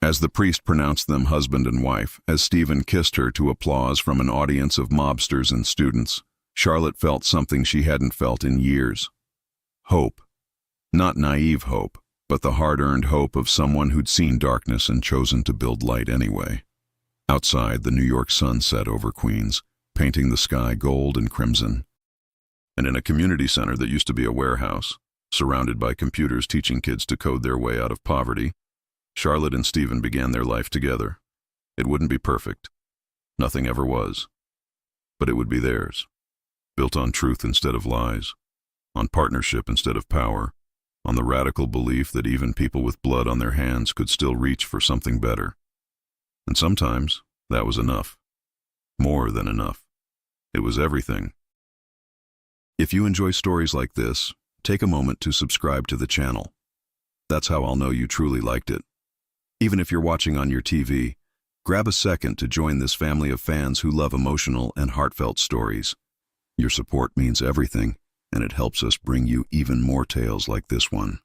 As the priest pronounced them husband and wife, as Stephen kissed her to applause from an audience of mobsters and students, Charlotte felt something she hadn't felt in years. Hope. Not naive hope, but the hard-earned hope of someone who'd seen darkness and chosen to build light anyway. Outside, the New York sun set over Queens, painting the sky gold and crimson. And in a community center that used to be a warehouse, surrounded by computers teaching kids to code their way out of poverty, Charlotte and Stephen began their life together. It wouldn't be perfect. Nothing ever was. But it would be theirs. Built on truth instead of lies, on partnership instead of power, on the radical belief that even people with blood on their hands could still reach for something better. And sometimes that was enough. More than enough. It was everything. If you enjoy stories like this, take a moment to subscribe to the channel. That's how I'll know you truly liked it. Even if you're watching on your TV, Grab a second to join this family of fans who love emotional and heartfelt stories. Your support means everything, and it helps us bring you even more tales like this one.